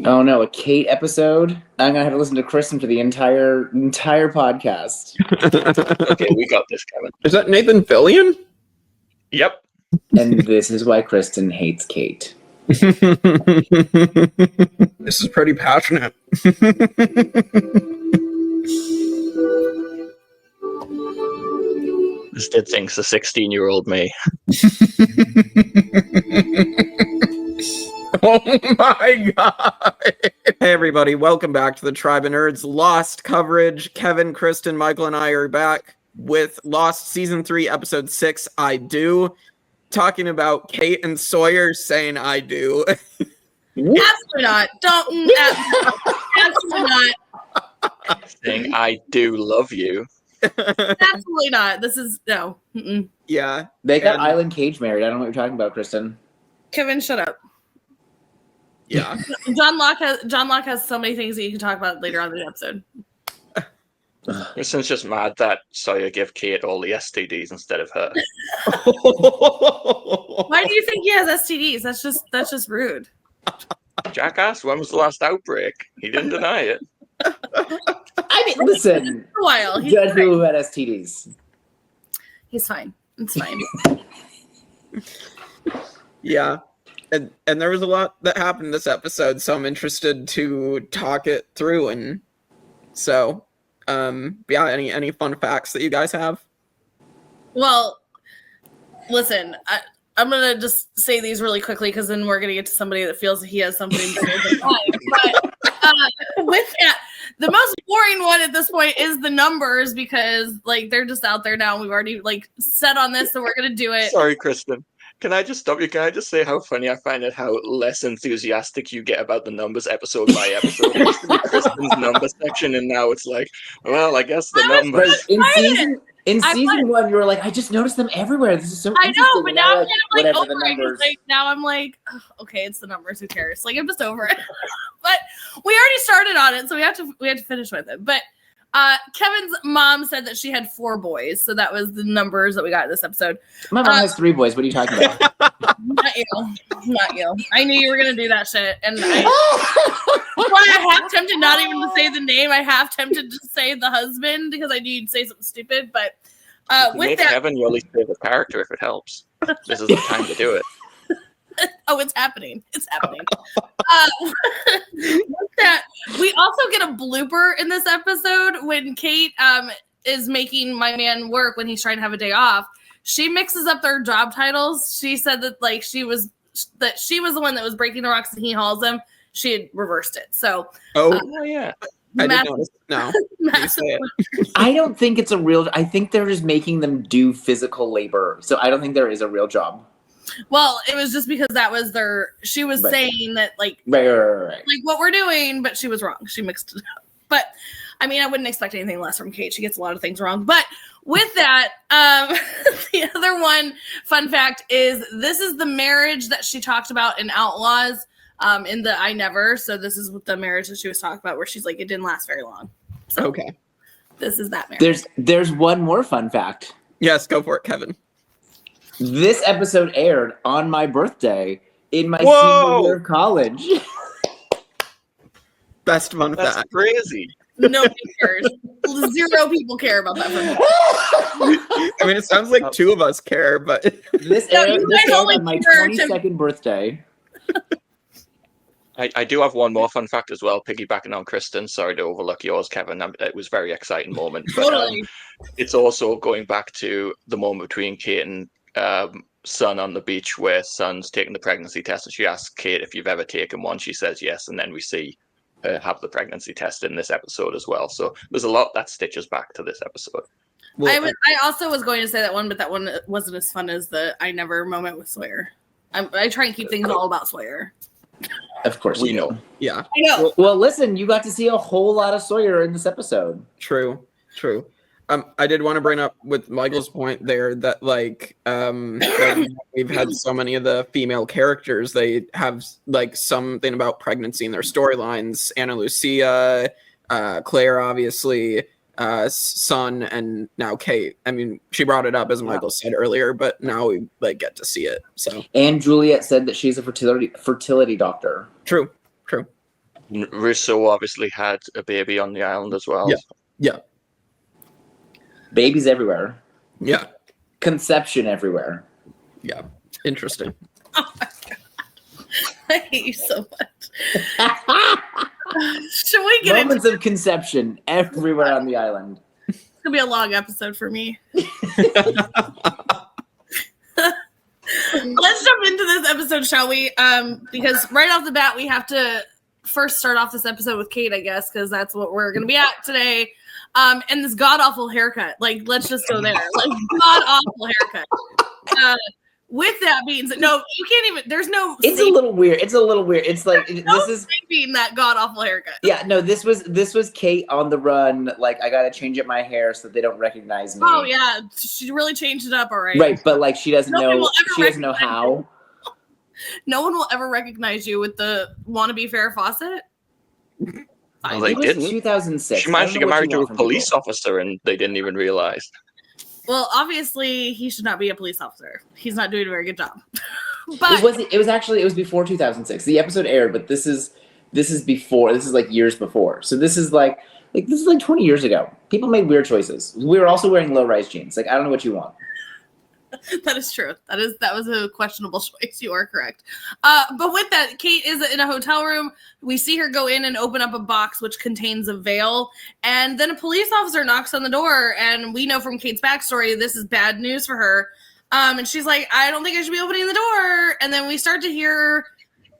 Oh no, a Kate episode? I'm gonna have to listen to Kristen for the entire podcast. Okay, we got this, Kevin. Is that Nathan Fillion? Yep. And this is why Kristen hates Kate. This is pretty passionate. This kid thinks the 16-year-old me. Oh my god! Hey everybody, welcome back to the Tribe of Nerds Lost coverage. Kevin, Kristen, Michael, and I are back with Lost Season 3, Episode 6, I Do. Talking about Kate and Sawyer saying I do. Absolutely not. Don't. Absolutely not. Saying I do love you. Absolutely not. This is no. Mm-mm. Yeah. They got Island Cage married. I don't know what you're talking about, Kristen. Kevin, shut up. Yeah. John Locke has so many things that you can talk about later on in the episode. Kristen's just mad that Sawyer gave Kate all the STDs instead of her. Why do you think he has STDs? That's just rude. Jackass, when was the last outbreak? He didn't deny it. I mean, listen. For a while. Judge people who had STDs. He's fine. It's fine. Yeah. And there was a lot that happened this episode, so I'm interested to talk it through. And so, yeah, any fun facts that you guys have? Well, listen, I'm going to just say these really quickly because then we're going to get to somebody that feels that he has something to say. But with that, the most boring one at this point is the numbers because, like, they're just out there now. We've already, like, set on this, so we're going to do it. Sorry, Kristen. Can I just stop you? Can I just say how funny I find it, how less enthusiastic you get about the numbers episode by episode? It used to be Kristen's number section, and now it's like, well, I guess the numbers. In season one, you were like, I just noticed them everywhere. This is so interesting. I know, but now I'm kind of like over it. Like, now I'm like, oh, okay, it's the numbers. Who cares? Like, I'm just over it. But we already started on it, so we have to finish with it. But Kevin's mom said that she had 4 boys, so that was the numbers that we got in this episode. My mom has 3 boys. What are you talking about? Not you. I knew you were gonna do that shit, and that's why I half tempted not even to say the name. I half tempted to say the husband because I knew you'd say something stupid. But with that, Kevin your least favorite character if it helps. This is the time to do it. Oh, it's happening. It's happening. With that, we also get a blooper in this episode when Kate is making my man work when he's trying to have a day off. She mixes up their job titles. She said that like she was the one that was breaking the rocks and he hauls them. She had reversed it. So yeah. I didn't notice. No. I don't think it's a real. I think they're just making them do physical labor. So I don't think there is a real job. Well, it was just because that was she was saying that like right. Like what we're doing, but she was wrong. She mixed it up. But I mean, I wouldn't expect anything less from Kate. She gets a lot of things wrong. But with that, the other one fun fact is this is the marriage that she talked about in Outlaws in the I Never. So this is the marriage that she was talking about where she's like, it didn't last very long. So okay. This is that marriage. There's one more fun fact. Yes, go for it, Kevin. This episode aired on my birthday in my senior year of college. Best fun fact. That's crazy. Nobody cares. 0 people care about that. I mean, it sounds like 2 of us care, but this aired on my 22nd birthday. I do have one more fun fact as well, piggybacking on Kristen. Sorry to overlook yours, Kevin. It was a very exciting moment. But, Totally. It's also going back to the moment between Kate and Sun on the beach where Sun's taking the pregnancy test and she asks Kate if you've ever taken one. She says yes, and then we see her have the pregnancy test in this episode as well. So there's a lot that stitches back to this episode. Well, I also was going to say that one, but that one wasn't as fun as the I Never moment with Sawyer. I try and keep things all about Sawyer. Of course, we know. Yeah. I know. Well, listen, you got to see a whole lot of Sawyer in this episode. True. I did want to bring up with Michael's point there that like we've had so many of the female characters, they have like something about pregnancy in their storylines. Ana Lucia, Claire, obviously, Sun, and now Kate. I mean, she brought it up as Michael said earlier, but now we like get to see it. So and Juliet said that she's a fertility doctor. True. Russo obviously had a baby on the island as well. Yeah. Babies everywhere. Yeah. Conception everywhere. Yeah. Interesting. Oh my god. I hate you so much. Should we get Moments of conception everywhere on the island. It's gonna be a long episode for me. Let's jump into this episode, shall we? Because right off the bat, we have to first start off this episode with Kate, I guess, because that's what we're going to be at today. And this god-awful haircut. Like, let's just go there. Like, god-awful haircut. With that being said, no, you can't even, there's no... It's a little weird. It's like, this is... saving that god-awful haircut. Yeah, no, this was Kate on the run. Like, I got to change up my hair so they don't recognize me. Oh, yeah. She really changed it up, all right. Right, but, like, she doesn't know how. No one will ever recognize you with the wannabe Farrah Fawcett. Well, they didn't. 2006. She managed to get married to a police officer and they didn't even realize. Well, obviously, he should not be a police officer. He's not doing a very good job. But it was before 2006. The episode aired, but this is before. This is like years before. So this is like 20 years ago. People made weird choices. We were also wearing low-rise jeans. Like, I don't know what you want. That is true. That was a questionable choice. You are correct. But with that, Kate is in a hotel room. We see her go in and open up a box which contains a veil, and then a police officer knocks on the door. And we know from Kate's backstory this is bad news for her. And she's like, "I don't think I should be opening the door." And then we start to hear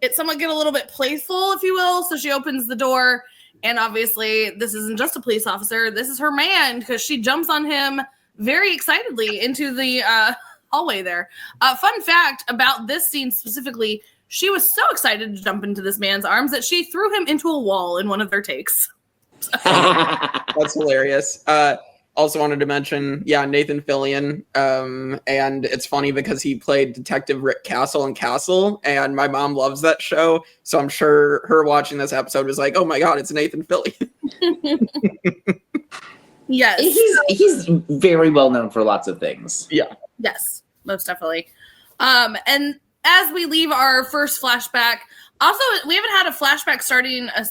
it somewhat get a little bit playful, if you will. So she opens the door, and obviously this isn't just a police officer. This is her man, because she jumps on him very excitedly into the hallway there. Fun fact about this scene specifically, she was so excited to jump into this man's arms that she threw him into a wall in one of their takes. That's hilarious. Also wanted to mention, Nathan Fillion. And it's funny because he played Detective Rick Castle in Castle, and my mom loves that show. So I'm sure her watching this episode was like, oh my God, it's Nathan Fillion. Yes. He's very well known for lots of things. Yeah. Yes, most definitely. And as we leave our first flashback, also, we haven't had a flashback starting a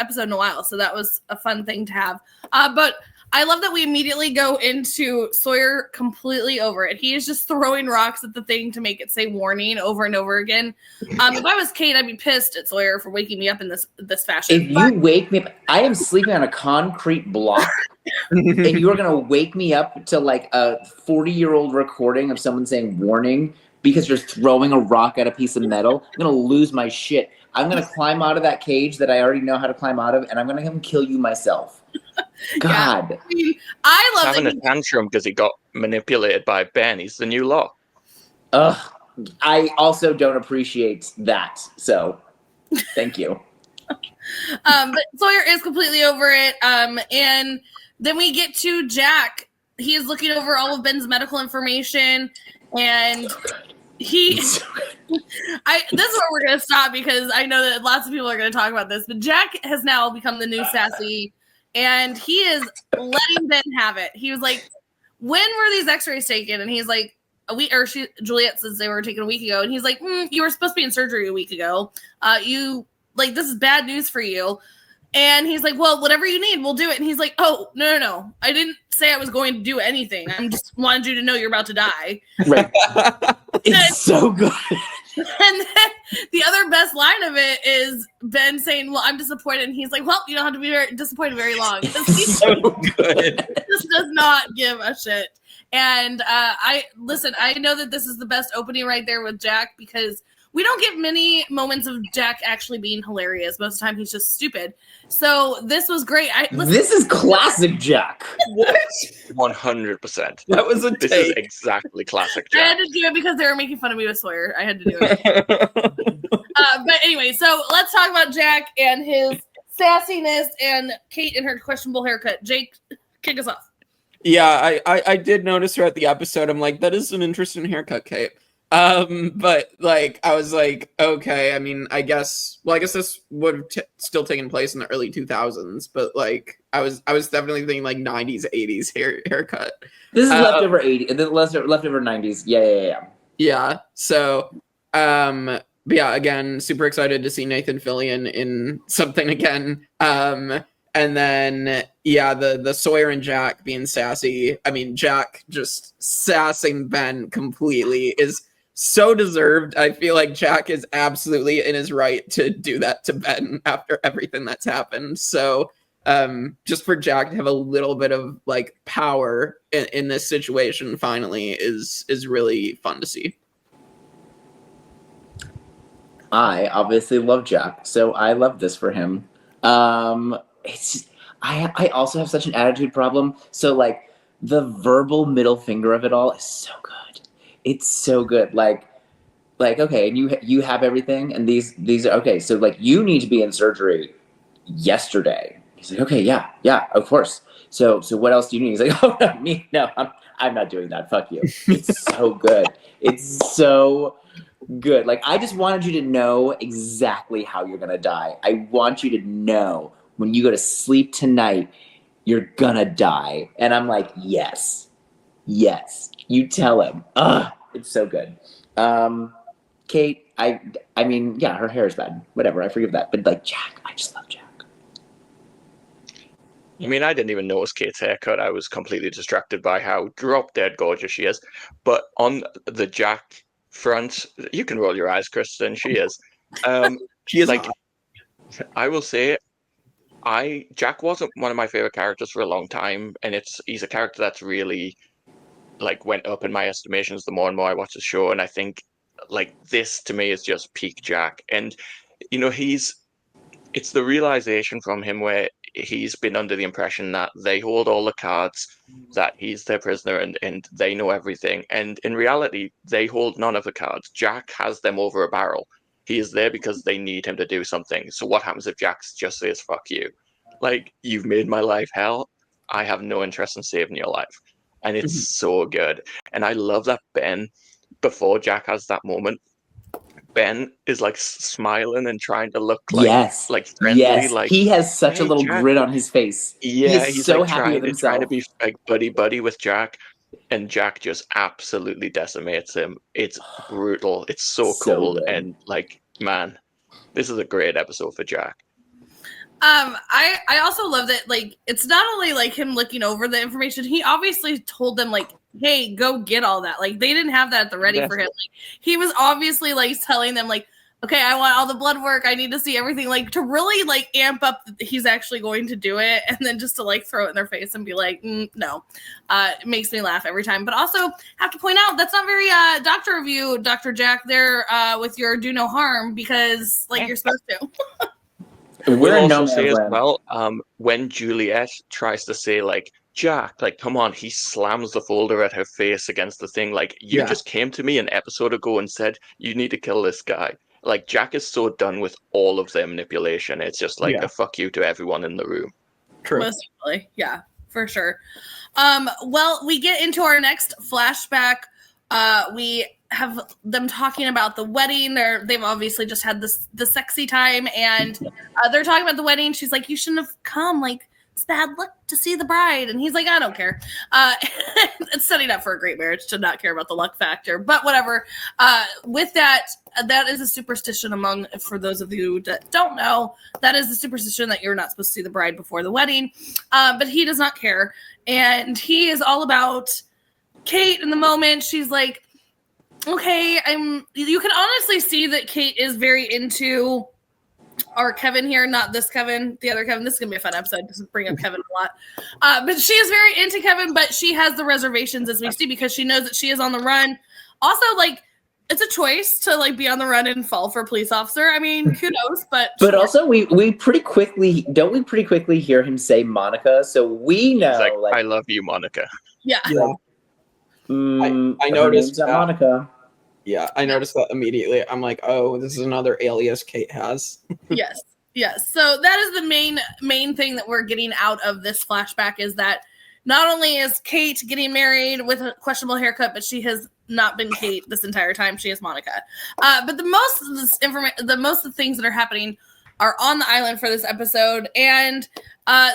episode in a while, so that was a fun thing to have. But I love that we immediately go into Sawyer completely over it. He is just throwing rocks at the thing to make it say warning over and over again. If I was Kate, I'd be pissed at Sawyer for waking me up in this fashion. If you wake me up, I am sleeping on a concrete block, and you are going to wake me up to like a 40-year-old recording of someone saying warning because you're throwing a rock at a piece of metal, I'm going to lose my shit. I'm going to climb out of that cage that I already know how to climb out of, and I'm going to come kill you myself. God. Yeah. I mean, I love having a tantrum because he got manipulated by Ben. He's the new law. Ugh. I also don't appreciate that. So, thank you. But Sawyer is completely over it. And then we get to Jack. He is looking over all of Ben's medical information, and this is where we're going to stop because I know that lots of people are going to talk about this. But Jack has now become the new sassy. And he is letting Ben have it. He was like, when were these x-rays taken? And he's like, Juliet says they were taken a week ago. And he's like, you were supposed to be in surgery a week ago. This is bad news for you. And he's like, well, whatever you need, we'll do it. And he's like, oh, no. I didn't say I was going to do anything. I just wanted you to know you're about to die. Right. It's so good. And then the other best line of it is Ben saying, well, I'm disappointed. And he's like, well, you don't have to be very disappointed very long. It's so good. Just does not give a shit. And I know that this is the best opening right there with Jack because we don't get many moments of Jack actually being hilarious. Most of the time, he's just stupid. So this was great. This is classic Jack. What? 100%. That was a This take. is exactly classic Jack. I had to do it because they were making fun of me with Sawyer. I had to do it. But anyway, so let's talk about Jack and his sassiness and Kate and her questionable haircut. Jake, kick us off. Yeah, I did notice throughout the episode, I'm like, that is an interesting haircut, Kate. But like, I was like, okay, I mean, I guess this would have still taken place in the early 2000s, but like, I was definitely thinking like 90s, 80s haircut. This is leftover 80s, leftover 90s. Yeah. Yeah. So, But yeah, again, super excited to see Nathan Fillion in something again. And then, yeah, the Sawyer and Jack being sassy. I mean, Jack just sassing Ben completely is so deserved. I feel like Jack is absolutely in his right to do that to Ben after everything that's happened. So just for Jack to have a little bit of like power in this situation finally is really fun to see. I obviously love Jack, so I love this for him. It's just, I also have such an attitude problem. So like the verbal middle finger of it all is so good. It's so good. Like okay, and you have everything, and these are okay. So like you need to be in surgery yesterday. He's like, okay, yeah, of course. So what else do you need? He's like, oh no, I'm not doing that. Fuck you. It's so good. It's so good. Like, I just wanted you to know exactly how you're gonna die. I want you to know when you go to sleep tonight, you're gonna die. And I'm like, yes. You tell him. It's so good. Kate, I mean, yeah, her hair is bad. Whatever, I forgive that. But like Jack, I just love Jack. I mean, I didn't even notice Kate's haircut. I was completely distracted by how drop-dead gorgeous she is. But on the Jack front, you can roll your eyes, Kristen. She is. She is like, hot. I will say, Jack wasn't one of my favorite characters for a long time, and he's a character that's really like went up in my estimations the more and more I watch the show. And I think like this to me is just peak Jack. And you know, it's the realization from him where he's been under the impression that they hold all the cards, that he's their prisoner, and they know everything. And in reality, they hold none of the cards. Jack has them over a barrel. He is there because they need him to do something. So what happens if Jack just says, fuck you? Like, you've made my life hell. I have no interest in saving your life. And it's so good. And I love that Ben, before Jack has that moment, Ben is like smiling and trying to look like friendly. Yes. Like, he has such a little Jack. grin on his face. Yeah, he's he's so like happy with himself. trying to be like buddy with Jack, and Jack just absolutely decimates him. It's brutal. It's so cool, good. and like, man, this is a great episode for Jack. I also love that, like, it's not only like him looking over the information, he obviously told them, like, hey, go get all that. Like, they didn't have that at the ready for him. Like, he was obviously like telling them, like, okay, I want all the blood work, I need to see everything, like, to really like amp up that he's actually going to do it, and then just to like throw it in their face and be like, no. It makes me laugh every time. But also have to point out, that's not very doctor of you, Dr. Jack, there with your do no harm, because like you're supposed to. We'll also say as well, when Juliet tries to say, like, Jack, like, come on, he slams the folder at her face against the thing. Like, you just came to me an episode ago and said, you need to kill this guy. Like, Jack is so done with all of their manipulation. It's just like a fuck you to everyone in the room. True. Most definitely. Yeah, for sure. Well, we get into our next flashback. We have them talking about the wedding. They've obviously just had the sexy time, and they're talking about the wedding. She's like, you shouldn't have come. Like, it's bad luck to see the bride. And he's like, I don't care. It's setting up for a great marriage to not care about the luck factor, but whatever. With that is a superstition for those of you that don't know, that is the superstition that you're not supposed to see the bride before the wedding. But he does not care. And he is all about Kate in the moment. She's like, okay, you can honestly see that Kate is very into our Kevin here, not this Kevin, the other Kevin. This is gonna be a fun episode. Just bring up Kevin a lot. But she is very into Kevin, but she has the reservations, as we see, because she knows that she is on the run. Also, like, it's a choice to like be on the run and fall for a police officer. I mean, kudos, but also we pretty quickly hear him say Monica, so we know, like, I love you, Monica. Yeah. I noticed that. Monica. Yeah, I noticed that immediately. I'm like, oh, this is another alias Kate has. Yes. So that is the main thing that we're getting out of this flashback, is that not only is Kate getting married with a questionable haircut, but she has not been Kate this entire time. She is Monica. But the most of the things that are happening are on the island for this episode, and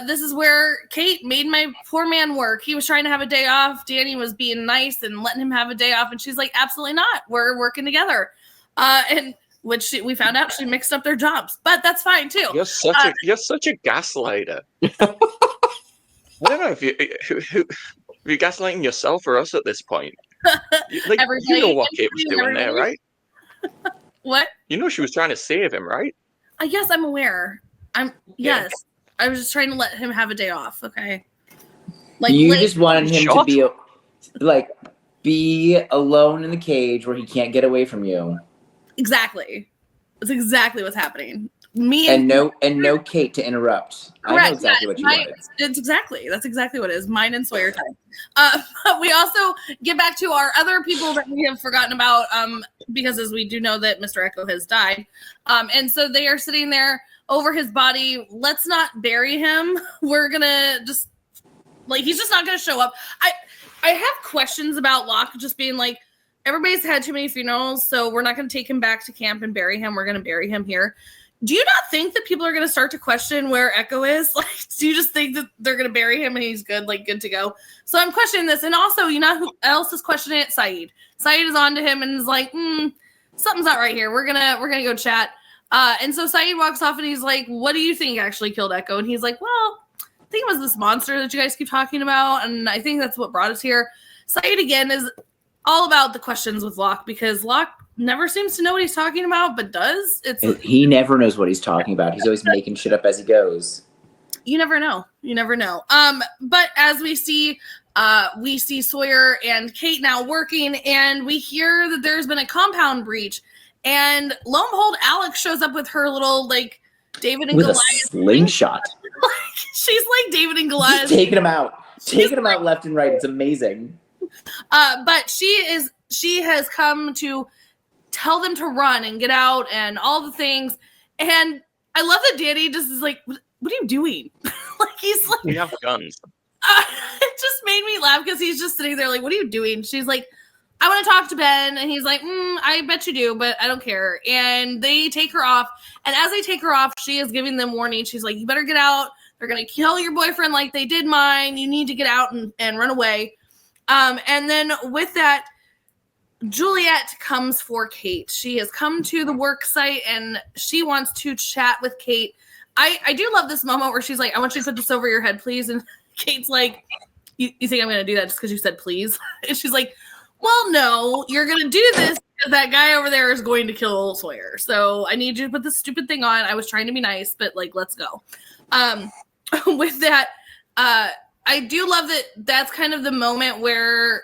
this is where Kate made my poor man work. He was trying to have a day off. Danny was being nice and letting him have a day off, and she's like, absolutely not. We're working together. And which we found out she mixed up their jobs, but that's fine too. You're such a gaslighter. I don't know if you're gaslighting yourself or us at this point. Like, you know what Kate was doing there, right? What? You know she was trying to save him, right? Yes, I'm aware. Yes. I was just trying to let him have a day off. Okay. Like you just wanted him to be be alone in the cage where he can't get away from you. Exactly. That's exactly what's happening. And no Kate to interrupt. Correct. I know exactly what you wanted. That's exactly what it is. Mine and Sawyer time. But we also get back to our other people that we have forgotten about, because as we do know that Mr. Echo has died. And so they are sitting there over his body. Let's not bury him. We're gonna just he's just not gonna show up. I have questions about Locke just being like, everybody's had too many funerals, so we're not gonna take him back to camp and bury him. We're gonna bury him here. Do you not think that people are going to start to question where Echo is? Like, do you just think that they're going to bury him and he's good to go? So I'm questioning this. And also, you know who else is questioning it? Saeed. Saeed is on to him and is like, something's not right here. We're gonna go chat. And so Saeed walks off and he's like, what do you think actually killed Echo? And he's like, well, I think it was this monster that you guys keep talking about. And I think that's what brought us here. Saeed, again, is all about the questions with Locke, because Locke never seems to know what he's talking about, but does. He never knows what he's talking about. He's always making shit up as he goes. You never know. But as we see Sawyer and Kate now working, and we hear that there's been a compound breach, and lo and behold, Alex shows up with her little David and Goliath a slingshot. She's like David and Goliath. She's taking him out left and right. It's amazing. But she has come to tell them to run and get out and all the things. And I love that Danny just is like, what are you doing? He's like, we have guns. It just made me laugh because he's just sitting there like, what are you doing? She's like, I want to talk to Ben. And he's like, I bet you do, but I don't care. And they take her off. And as they take her off, she is giving them warning. She's like, you better get out. They're going to kill your boyfriend like they did mine. You need to get out and run away. And then with that, Juliet comes for Kate. She has come to the work site and she wants to chat with Kate. I do love this moment where she's like, I want you to put this over your head, please. And Kate's like, you think I'm going to do that just because you said please? And she's like, well, no, you're going to do this because that guy over there is going to kill Sawyer. So I need you to put this stupid thing on. I was trying to be nice, but let's go. With that, I do love that that's kind of the moment where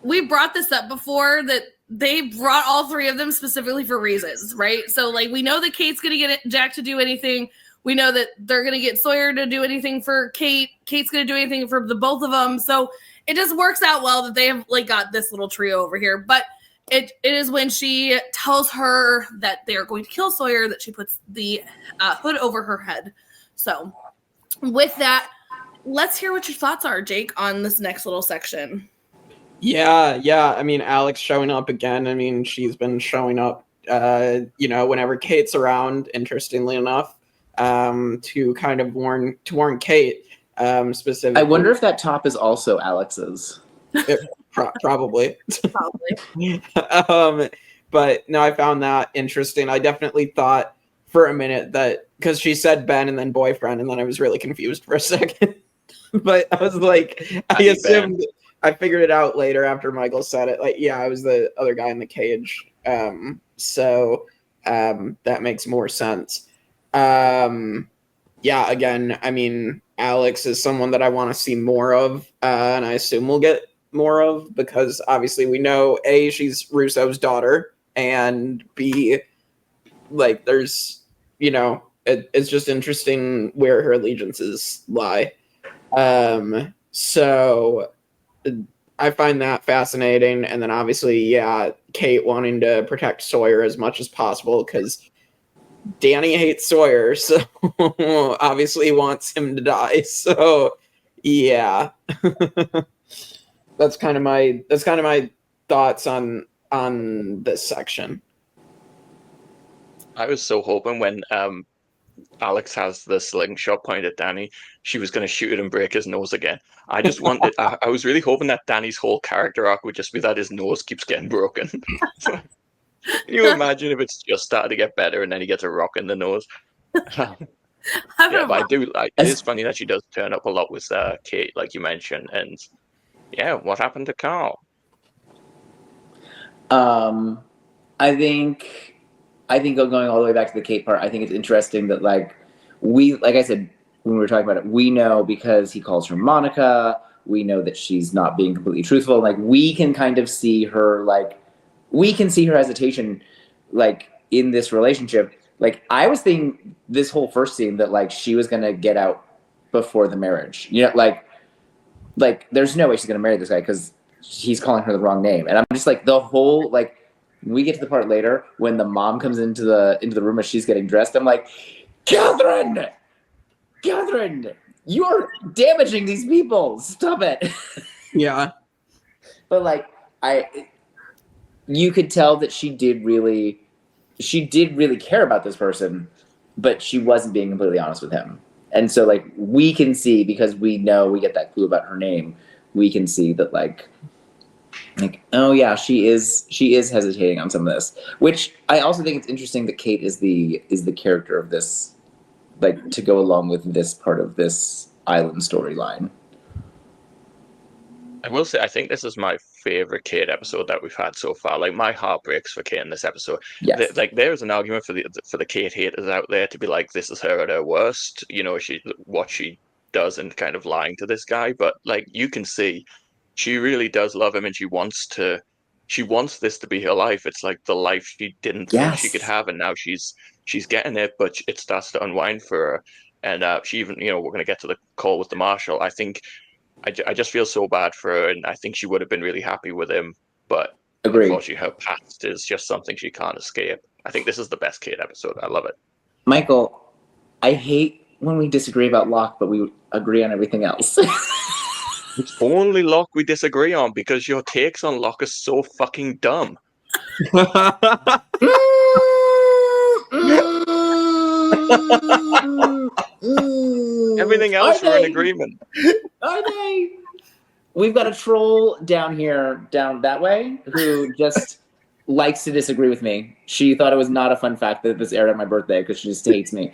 we brought this up before, that they brought all three of them specifically for reasons, right? So we know that Kate's going to get Jack to do anything. We know that they're going to get Sawyer to do anything for Kate. Kate's going to do anything for the both of them. So it just works out well that they have got this little trio over here. But it is when she tells her that they are going to kill Sawyer that she puts the hood over her head. So with that, let's hear what your thoughts are, Jake, on this next little section. Yeah. I mean, Alex showing up again. I mean, she's been showing up, whenever Kate's around, interestingly enough, to kind of warn Kate, specifically. I wonder if that top is also Alex's. Probably. But no, I found that interesting. I definitely thought for a minute that, because she said Ben and then boyfriend, and then I was really confused for a second. But I was like, I assumed... Ben. I figured it out later after Michael said it. I was the other guy in the cage. So that makes more sense. Again, I mean, Alex is someone that I want to see more of, and I assume we'll get more of, because obviously we know, A, she's Russo's daughter, and B, there's, it's just interesting where her allegiances lie. So I find that fascinating. And then obviously, Kate wanting to protect Sawyer as much as possible, because Danny hates Sawyer, so obviously wants him to die. So yeah. that's kind of my thoughts on this section. I was so hoping when Alex has the slingshot pointed at Danny, she was going to shoot it and break his nose again. I just wanted, I was really hoping that Danny's whole character arc would just be that his nose keeps getting broken. Can you imagine if it's just started to get better and then he gets a rock in the nose? Yeah, but I do like. It is funny that she does turn up a lot with Kate, like you mentioned, and yeah, what happened to Carl? I think going all the way back to the Kate part, I think it's interesting that like I said when we were talking about it, we know because he calls her Monica, we know that she's not being completely truthful. Like we can kind of see her hesitation like in this relationship. Like I was thinking this whole first scene that like she was gonna get out before the marriage. You know, like there's no way she's gonna marry this guy because he's calling her the wrong name. And I'm just like the whole like we get to the part later when the mom comes into the room as she's getting dressed. I'm like, Catherine, you're damaging these people. Stop it. Yeah. But like you could tell that she did really care about this person, but she wasn't being completely honest with him. And so like we can see, because we know we get that clue about her name, we can see that like oh yeah, she is hesitating on some of this. Which I also think it's interesting that Kate is the character of this, like to go along with this part of this island storyline. I will say, I think this is my favorite Kate episode that we've had so far. Like my heart breaks for Kate in this episode. Yes. Like there's an argument for the Kate haters out there to be like, this is her at her worst. You know, what she does and kind of lying to this guy. But like you can see, she really does love him, and she wants this to be her life. It's like the life she didn't think she could have, and now she's getting it, but it starts to unwind for her. And she even, you know, we're going to get to the call with the marshal. I think I just feel so bad for her, and I think she would have been really happy with him, but unfortunately her past is just something she can't escape. I think this is the best Kate episode. I love it. Michael, I hate when we disagree about Locke, but we agree on everything else. It's only Locke we disagree on because your takes on Locke are so fucking dumb. Everything else we're in agreement. Are they? We've got a troll down that way, who just likes to disagree with me. She thought it was not a fun fact that this aired on my birthday because she just hates me.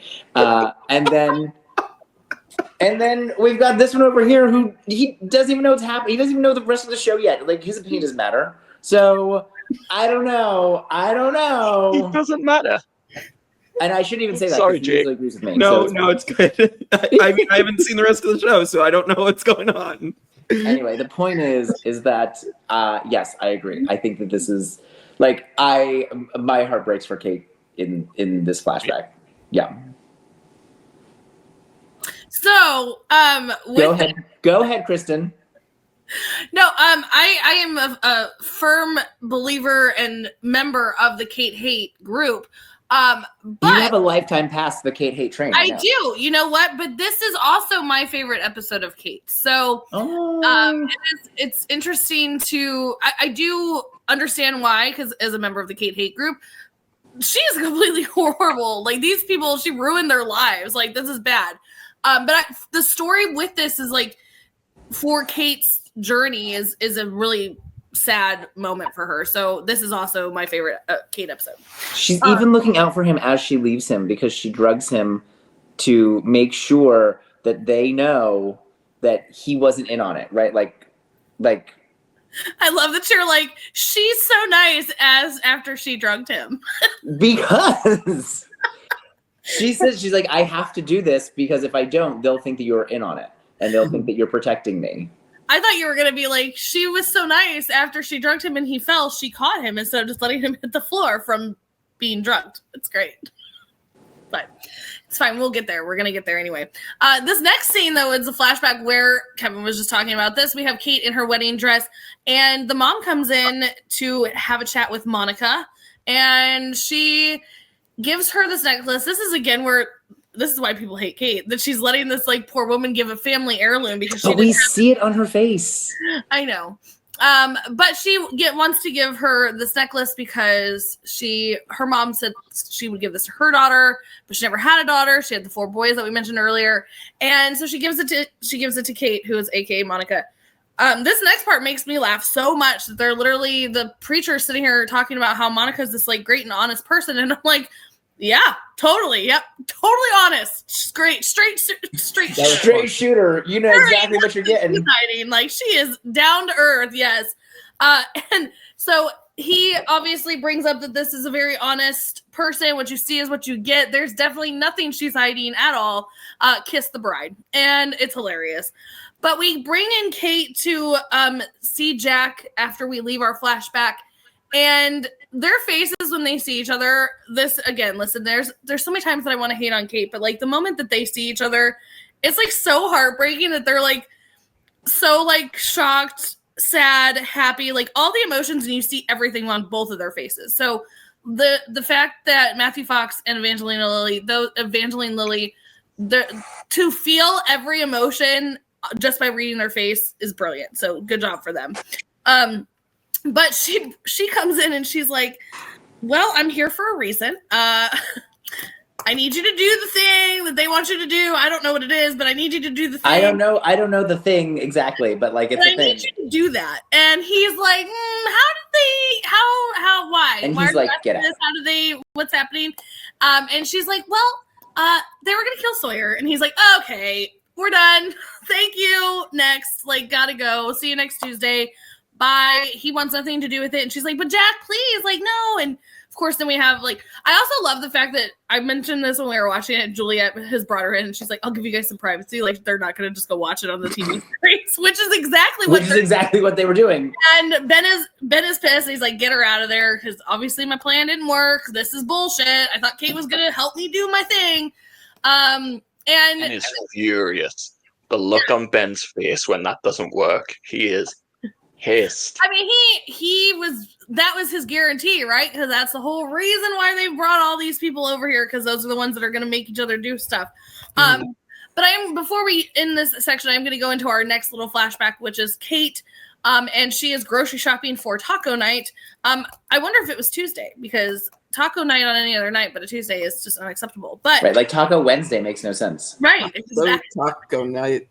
And then we've got this one over here who he doesn't even know what's happening. He doesn't even know the rest of the show yet. Like his opinion doesn't matter. So I don't know. It doesn't matter. And I shouldn't even say that. Sorry, Jake. He agrees with me, no, it's good. I mean, I haven't seen the rest of the show, so I don't know what's going on. Anyway, the point is that yes, I agree. I think that this is like my heart breaks for Kate in this flashback. Yeah. So, go ahead, Kristen. No, I am a firm believer and member of the Kate hate group. But you have a lifetime pass the Kate hate train. I do. You know what? But this is also my favorite episode of Kate. So, it's interesting to. I do understand why, because as a member of the Kate hate group, she is completely horrible. Like these people, she ruined their lives. Like this is bad. But the story with this is like for Kate's journey is a really sad moment for her. So this is also my favorite Kate episode. She's even looking out for him as she leaves him because she drugs him to make sure that they know that he wasn't in on it, right? Like I love that you're like, she's so nice as after she drugged him. Because she says, she's like, I have to do this because if I don't, they'll think that you're in on it and they'll think that you're protecting me. I thought you were going to be like, she was so nice after she drugged him and he fell, she caught him instead of just letting him hit the floor from being drugged. It's great. But it's fine. We'll get there. We're going to get there anyway. This next scene, though, is a flashback where Kevin was just talking about this. We have Kate in her wedding dress, and the mom comes in to have a chat with Monica, and she gives her this necklace. This is, again, where this is why people hate Kate, that she's letting this like poor woman give a family heirloom because we see it on her face. I know. But she wants to give her this necklace because her mom said she would give this to her daughter, but she never had a daughter. She had the 4 boys that we mentioned earlier. And so she gives it to Kate, who is AKA Monica. This next part makes me laugh so much that they're literally the preacher sitting here talking about how Monica's this like great and honest person, and I'm like, yeah, totally, yep, totally honest. She's great, straight shooter. You know exactly what you're getting. Exciting. Like she is down to earth, yes. And so he obviously brings up that this is a very honest person. What you see is what you get. There's definitely nothing she's hiding at all. Kiss the bride, and it's hilarious. But we bring in Kate to see Jack after we leave our flashback, and their faces when they see each other. This again, listen, there's so many times that I want to hate on Kate, but like the moment that they see each other, it's like so heartbreaking that they're like so like shocked, sad, happy, like all the emotions, and you see everything on both of their faces. So the fact that Matthew Fox and Evangeline Lilly, to feel every emotion just by reading their face is brilliant. So good job for them. But she comes in and she's like, well, I'm here for a reason. I need you to do the thing that they want you to do. I don't know what it is, but I need you to do the thing. I don't know the thing exactly, but like it's a thing. I need you to do that. And he's like, why? And why he's like, get out. How do they, what's happening? And she's like, well, they were going to kill Sawyer. And he's like, okay, we're done. Thank you. Next, like, gotta go. See you next Tuesday. Bye. He wants nothing to do with it. And she's like, but Jack, please, like, no. And of course, then we have, like, I also love the fact that I mentioned this when we were watching it. Juliet has brought her in, and she's like, I'll give you guys some privacy. Like, they're not going to just go watch it on the TV screens, which is exactly what they were doing. And Ben is pissed. He's like, get her out of there, because obviously my plan didn't work. This is bullshit. I thought Kate was going to help me do my thing. And he's furious. The look on Ben's face when that doesn't work, he is pissed. I mean, that was his guarantee, right? Because that's the whole reason why they brought all these people over here, because those are the ones that are going to make each other do stuff. But before we end this section, I'm going to go into our next little flashback, which is Kate. And she is grocery shopping for taco night. I wonder if it was Tuesday, because taco night on any other night but a Tuesday is just unacceptable. But right, like Taco Wednesday makes no sense. Right, exactly. Taco night.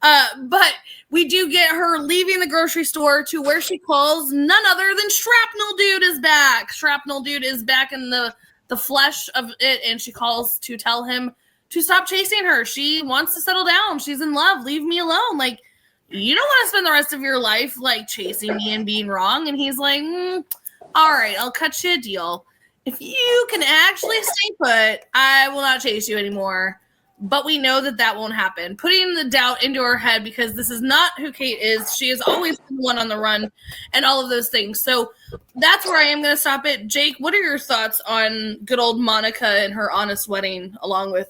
But we do get her leaving the grocery store to where she calls none other than Shrapnel Dude is back. Shrapnel Dude is back in the flesh of it, and she calls to tell him to stop chasing her. She wants to settle down. She's in love. Leave me alone. Like, you don't want to spend the rest of your life like chasing me and being wrong. And he's like, all right, I'll cut you a deal. If you can actually stay put, I will not chase you anymore. But we know that won't happen. Putting the doubt into her head, because this is not who Kate is. She is always the one on the run and all of those things. So that's where I am going to stop it. Jake, what are your thoughts on good old Monica and her honest wedding along with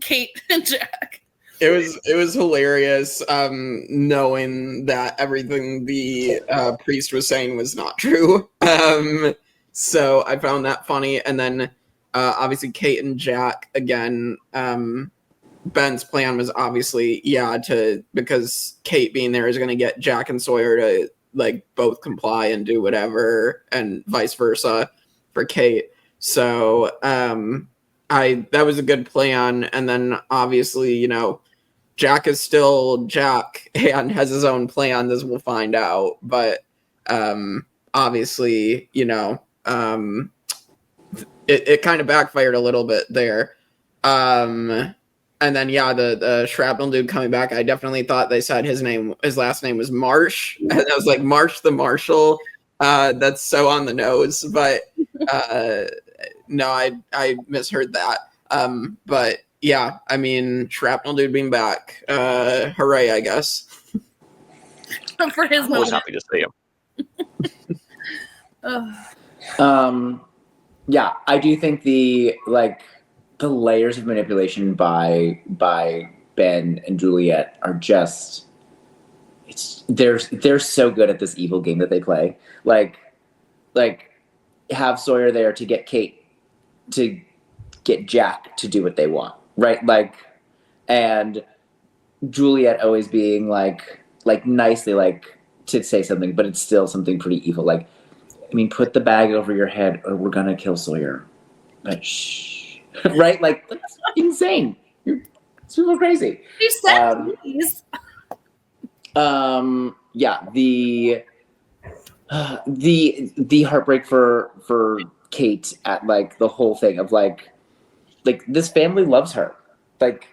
Kate and Jack? It was hilarious, knowing that everything the priest was saying was not true. So I found that funny. And then obviously Kate and Jack again. Ben's plan was obviously because Kate being there is going to get Jack and Sawyer to like both comply and do whatever, and vice versa for Kate. So that was a good plan. And then obviously, Jack is still Jack and has his own plan, as we'll find out. But obviously, it kind of backfired a little bit there. And then, the Shrapnel Dude coming back, I definitely thought they said his last name was Marsh. And I was like, Marsh the Marshal. That's so on the nose. But no, I misheard that. But yeah, I mean, Shrapnel Dude being back. Hooray, I guess. For his I was happy to see him. Yeah, I do think the layers of manipulation by Ben and Juliet are just they're so good at this evil game that they play. Like have Sawyer there to get Kate to get Jack to do what they want. Right, and Juliet always being like nicely to say something, but it's still something pretty evil. Like, I mean, put the bag over your head, or we're gonna kill Sawyer. But shh, right? Like, that's insane. You're super crazy. She said, please. Yeah, the heartbreak for Kate at like the whole thing of like this family loves her. Like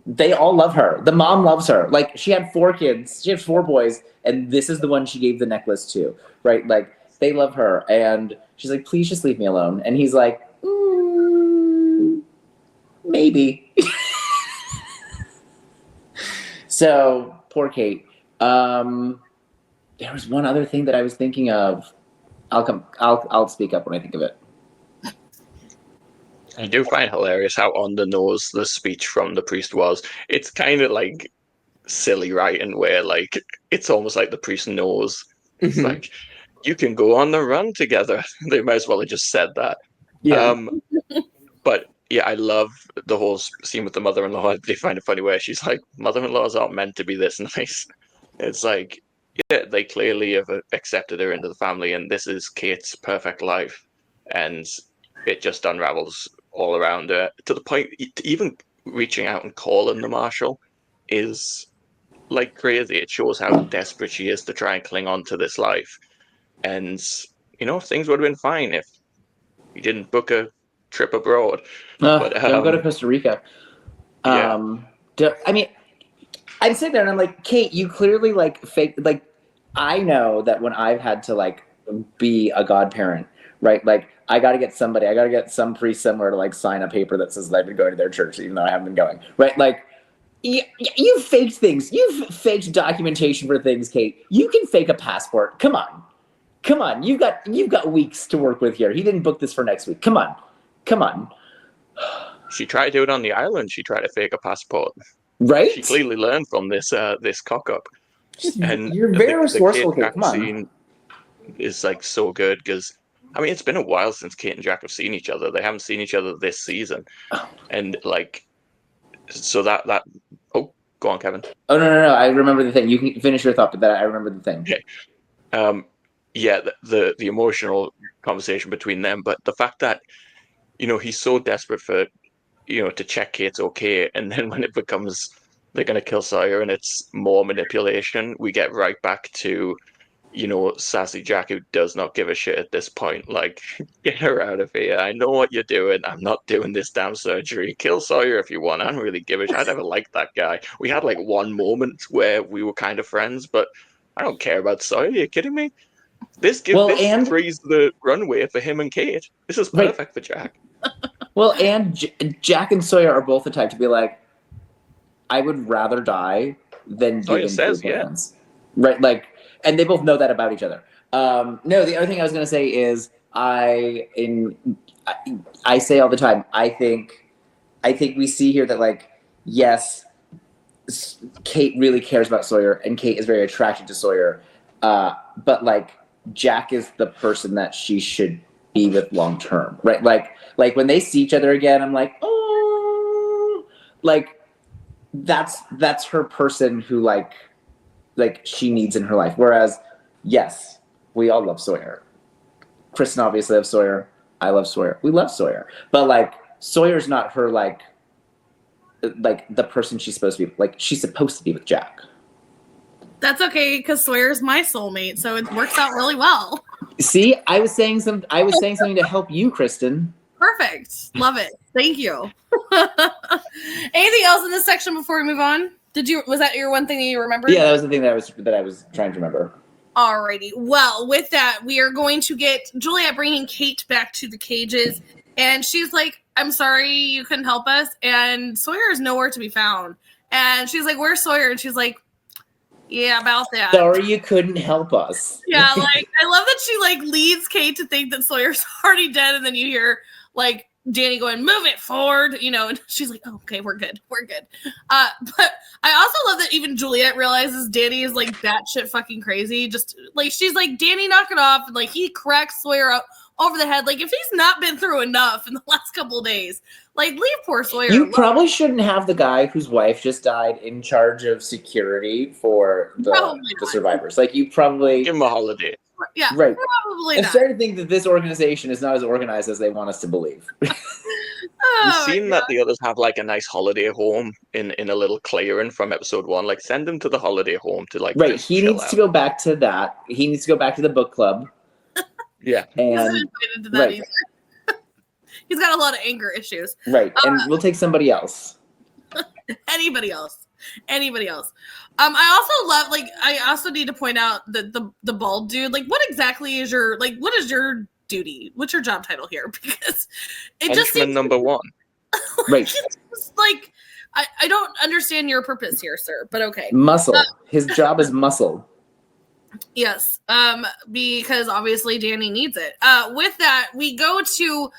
they all love her. The mom loves her. Like she had 4 kids. She had 4 boys, and this is the one she gave the necklace to. Right? Like they love her, and she's like, "Please just leave me alone." And he's like, maybe. So poor Kate. There was one other thing that I was thinking of. I'll speak up when I think of it. I do find hilarious how on the nose the speech from the priest was. It's kind of like silly writing where like it's almost like the priest knows. It's like, you can go on the run together. They might as well have just said that. Yeah. But yeah, I love the whole scene with the mother-in-law. They find it funny where she's like, mother-in-laws aren't meant to be this nice. It's like, yeah, they clearly have accepted her into the family, and this is Kate's perfect life. And it just unravels all around her to the point, even reaching out and calling the marshal is like crazy. It shows how desperate she is to try and cling on to this life. And, you know, things would have been fine if he didn't book a trip abroad. But don't go to Costa Rica. Yeah. I mean, I'm sitting there and I'm like, Kate, you clearly like fake. Like, I know that when I've had to like be a godparent, right? Like, I got to get some priest somewhere to like sign a paper that says that I've been going to their church, even though I haven't been going, right? Like, you faked things. You've faked documentation for things, Kate. You can fake a passport. Come on. You've got weeks to work with here. He didn't book this for next week. Come on. She tried to do it on the island. She tried to fake a passport. Right? She clearly learned from this cock up. And you're very resourceful, Kate Kate. Come on. scene is like so good because I mean it's been a while since Kate and Jack have seen each other. They haven't seen each other this season, and like so that oh, go on, Kevin. Oh no! I remember the thing. You can finish your thought, but that I remember the thing. Okay. Yeah, the emotional conversation between them, but the fact that you know he's so desperate for to check Kate's okay, and then when it becomes they're going to kill Sawyer and it's more manipulation, we get right back to sassy Jack who does not give a shit at this point. Like, get her out of here. I know what you're doing. I'm not doing this damn surgery. Kill Sawyer if you want. I don't really give a shit. I never liked that guy. We had like one moment where we were kind of friends, but I don't care about Sawyer. Are you kidding me? This frees the runway for him and Kate. This is perfect for Jack. Well, and Jack and Sawyer are both the type to be like, I would rather die than give in to plans. Yeah. Right? Like, and they both know that about each other. No, the other thing I was going to say is I say all the time, I think we see here that, like, yes, Kate really cares about Sawyer, and Kate is very attracted to Sawyer. But, like, Jack is the person that she should be with long term, right? Like when they see each other again, I'm like, oh, like that's her person who like she needs in her life. Whereas, yes, we all love Sawyer. Kristen obviously loves Sawyer. I love Sawyer. We love Sawyer, but like Sawyer's not her like the person she's supposed to be. Like she's supposed to be with Jack. That's okay because Sawyer's my soulmate, so it works out really well. See, I was saying something to help you, Kristen. Perfect. Love it. Thank you. Anything else in this section before we move on? Was that your one thing that you remembered? Yeah, that was the thing that I was trying to remember. Alrighty. Well, with that, we are going to get Juliet bringing Kate back to the cages, and she's like, "I'm sorry you couldn't help us," and Sawyer is nowhere to be found. And she's like, "Where's Sawyer?" And she's like, "Yeah, about that. Sorry you couldn't help us." Yeah, like I love that she like leads Kate to think that Sawyer's already dead, and then you hear like Danny going, "Move it forward," and she's like, "Oh, okay, we're good. But I also love that even Juliet realizes Danny is like batshit fucking crazy. Just like she's like, "Danny, knock it off," and like he cracks Sawyer up over the head. Like if he's not been through enough in the last couple of days, like leave poor Sawyer. You probably shouldn't have the guy whose wife just died in charge of security for the survivors. Like you probably give him a holiday. Yeah, right. Probably I'm not. starting to think that this organization is not as organized as they want us to believe. We've Oh, seen that the others have like a nice holiday home in a little clearing from episode 1. Like, send them to the holiday home to like Right. just He chill needs out. to go back to that. He needs to go back to the book club. Yeah. He's not And invited to that right. either. He's got a lot of anger issues. Right. And we'll take somebody else. Anybody else. I also love, like, I also need to point out that the bald dude, like, what exactly is your, like, what is your duty? What's your job title here? Because it just Henchman seems number 1. Right. like, I don't understand your purpose here, sir, but okay. Muscle. His job is muscle. Yes, because obviously Danny needs it. With that, we go to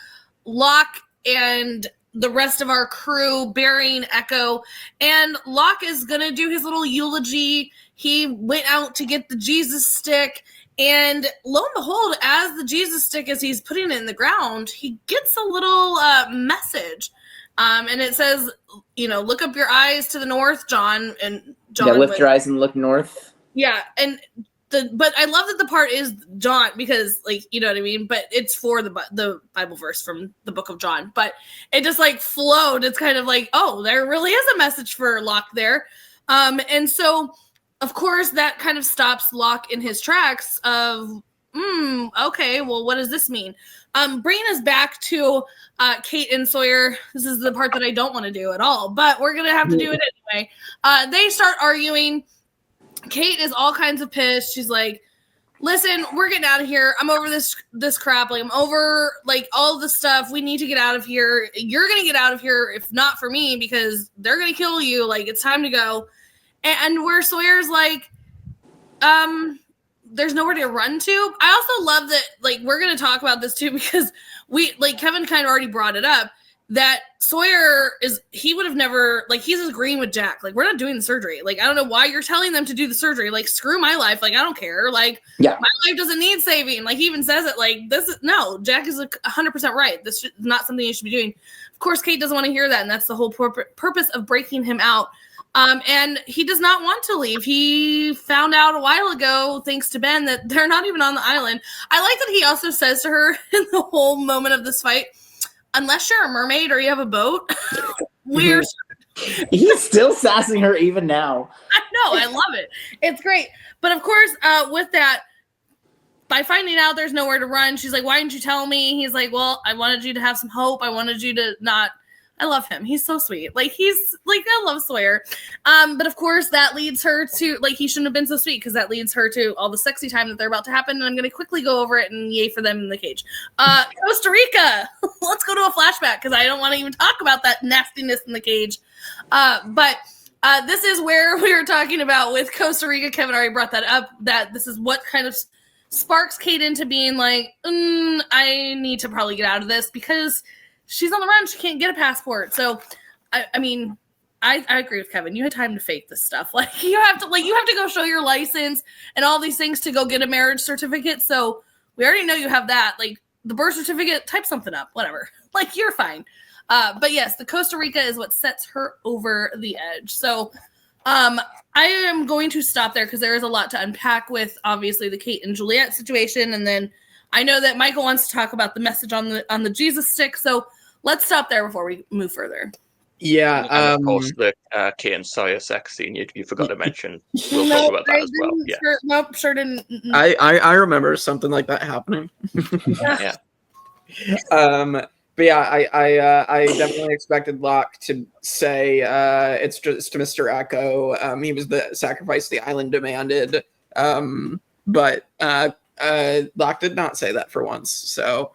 Locke and the rest of our crew burying Echo, and Locke is gonna do his little eulogy. He went out to get the Jesus stick, and lo and behold, as the Jesus stick, as he's putting it in the ground, he gets a little message. And it says, look up your eyes to the north, John. And John, Yeah, lift your eyes and look north. Yeah, and but I love that the part is John, because, like, you know what I mean. But it's for the Bible verse from the book of John. But it just like flowed. It's kind of like, oh, there really is a message for Locke there. And so, of course, that kind of stops Locke in his tracks of, okay, well, what does this mean? Bringing us back to Kate and Sawyer. This is the part that I don't want to do at all, but we're going to have to do it anyway. They start arguing. Kate is all kinds of pissed. She's like, listen, we're getting out of here. I'm over this crap. Like, I'm over, like, all the stuff. We need to get out of here. You're going to get out of here, if not for me, because they're going to kill you. Like, it's time to go. And where Sawyer's like, there's nowhere to run to. I also love that, like, we're going to talk about this too, because Kevin kind of already brought it up, that Sawyer he would have never, like, he's agreeing with Jack. Like, we're not doing the surgery. Like, I don't know why you're telling them to do the surgery. Like, screw my life. Like, I don't care. Like, yeah. My life doesn't need saving. Like, he even says it, like, no, Jack is 100% right. This is not something you should be doing. Of course, Kate doesn't want to hear that. And that's the whole purpose of breaking him out. And he does not want to leave. He found out a while ago, thanks to Ben, that they're not even on the island. I like that he also says to her in the whole moment of this fight, unless you're a mermaid or you have a boat, we're... He's still sassing her even now. I know. I love it. It's great. But of course, with that, by finding out there's nowhere to run, she's like, why didn't you tell me? He's like, well, I wanted you to have some hope. I wanted you to not... I love him. He's so sweet. Like, I love Sawyer. But of course, that leads her to, like, he shouldn't have been so sweet, because that leads her to all the sexy time that they're about to happen. And I'm going to quickly go over it and yay for them in the cage. Costa Rica. Let's go to a flashback, because I don't want to even talk about that nastiness in the cage. But this is where we were talking about with Costa Rica. Kevin already brought that up, that this is what kind of sparks Kate into being like, I need to probably get out of this, because she's on the run. She can't get a passport. So, I mean, I agree with Kevin. You had time to fake this stuff. Like, you have to go show your license and all these things to go get a marriage certificate. So we already know you have that. Like, the birth certificate, type something up, whatever. Like, you're fine. But yes, the Costa Rica is what sets her over the edge. So, I am going to stop there, because there is a lot to unpack with, obviously, the Kate and Juliet situation. And then I know that Michael wants to talk about the message on the Jesus stick. So let's stop there before we move further. Yeah. And of course, the Kate and Sawyer sex scene you forgot to mention. We'll talk about that as well. Yeah. Sure didn't. I remember something like that happening. Yeah. But yeah, I definitely expected Locke to say it's just to Mr. Echo. He was the sacrifice the island demanded. But Locke did not say that for once. So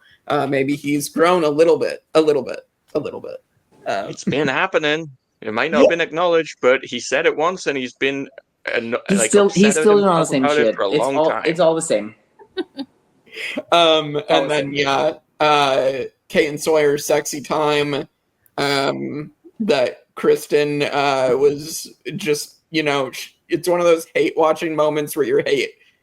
maybe he's grown a little bit. It's been happening. It might not have been acknowledged, but he said it once, and he's been he's still doing all the same shit. For a long time. It's all the same. And then Kate and Sawyer's sexy time. That Kristen was just, it's one of those hate watching moments where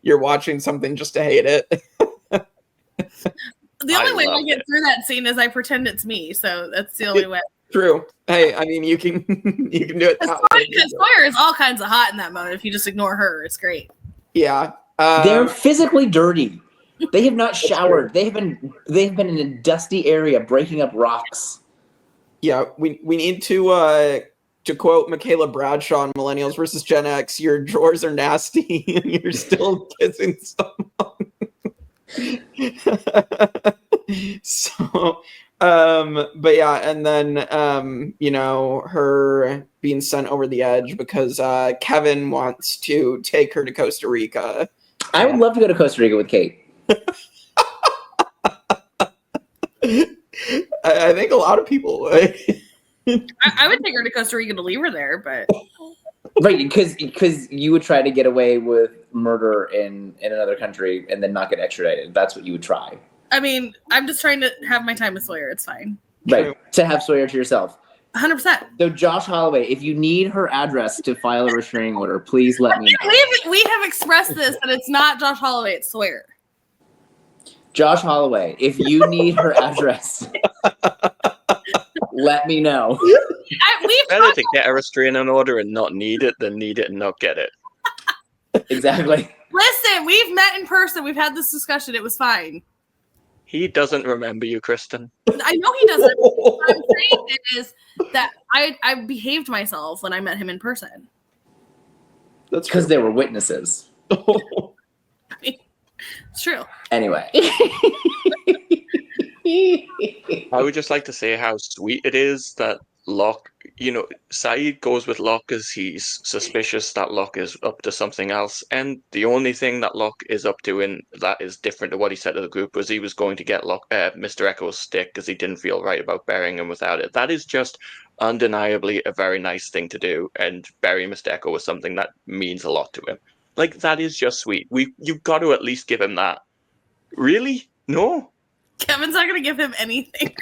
you're watching something just to hate it. The only way I get through that scene is I pretend it's me, so that's the only way. True. Hey, I mean, you can do it. Because Sawyer is all kinds of hot in that moment. If you just ignore her, it's great. Yeah. They're physically dirty. They have not showered. They've been in a dusty area breaking up rocks. Yeah, we need to quote Michaela Bradshaw on Millennials versus Gen X, your drawers are nasty and you're still kissing someone. So, but yeah, and then, you know, her being sent over the edge because Kevin wants to take her to Costa Rica. I would love to go to Costa Rica with Kate. I think a lot of people would. I would take her to Costa Rica to leave her there, but Right, because you would try to get away with murder in another country and then not get extradited. That's what you would try. I mean, I'm just trying to have my time with Sawyer. It's fine. Right, True. to have Sawyer to yourself. 100%. So Josh Holloway, if you need her address to file a restraining order, please let me know. We have expressed this, that it's not Josh Holloway, it's Sawyer. Josh Holloway, if you need her address, let me know. Better to get a restraining order and not need it than need it and not get it. Exactly. Listen, we've met in person. We've had this discussion. It was fine. He doesn't remember you, Kristen. I know he doesn't. What I'm saying is that I behaved myself when I met him in person. That's Because there were witnesses. It's true. Anyway. I would just like to say how sweet it is that Locke, you know, Saeed goes with Locke because he's suspicious that Locke is up to something else. And the only thing that Locke is up to in that is different to what he said to the group was he was going to get Mr. Echo's stick because he didn't feel right about burying him without it. That is just undeniably a very nice thing to do. And burying Mr. Echo was something that means a lot to him. Like, that is just sweet. You've got to at least give him that. Really? No? Kevin's not going to give him anything.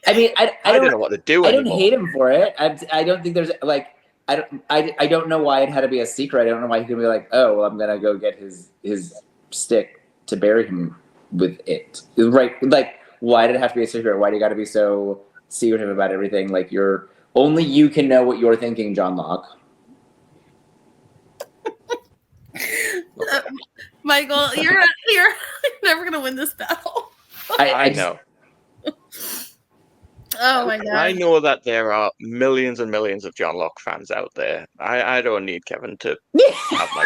I mean, I don't know what to do I anymore. don't hate him for it. I don't think there's like I don't know why it had to be a secret. I don't know why he could be like, oh, well, I'm gonna go get his stick to bury him with it. Right? Like, why did it have to be a secret? Why do you got to be so secretive about everything? Like, only you can know what you're thinking, John Locke. Michael, you're never going to win this battle. I know. Oh my god! I know that there are millions and millions of John Locke fans out there. I don't need Kevin to have my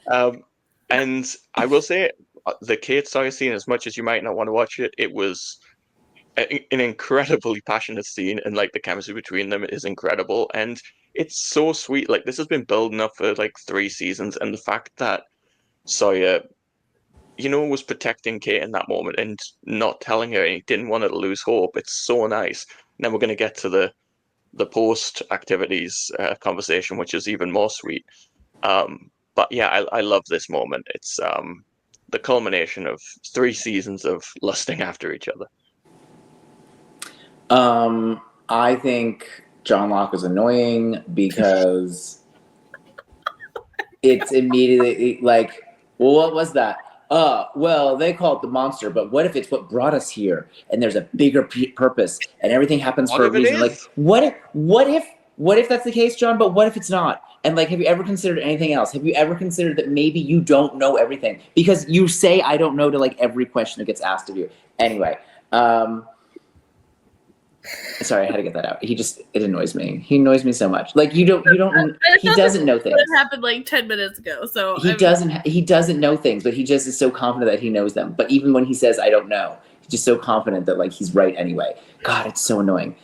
back. And I will say, the Kate Sawyer scene, as much as you might not want to watch it, it was an incredibly passionate scene, and like the chemistry between them is incredible, and it's so sweet. Like, this has been building up for like 3 seasons, and the fact that Sawyer, you know, was protecting Kate in that moment and not telling her, and he didn't want her to lose hope. It's so nice. And then we're going to get to the post activities conversation, which is even more sweet. But yeah, I love this moment. It's the culmination of 3 seasons of lusting after each other. I think John Locke is annoying because it's immediately like, well, what was that? Well, they call it the monster, but what if it's what brought us here, and there's a bigger purpose, and everything happens for a reason? Like, what if that's the case, John? But what if it's not? And like, have you ever considered anything else? Have you ever considered that maybe you don't know everything? Because you say I don't know to like every question that gets asked of you. Anyway, sorry, I had to get that out. It annoys me. He annoys me so much. Like, he doesn't know things. It happened like 10 minutes ago. So he doesn't know things, but he just is so confident that he knows them. But even when he says I don't know, he's just so confident that like he's right anyway. God, it's so annoying.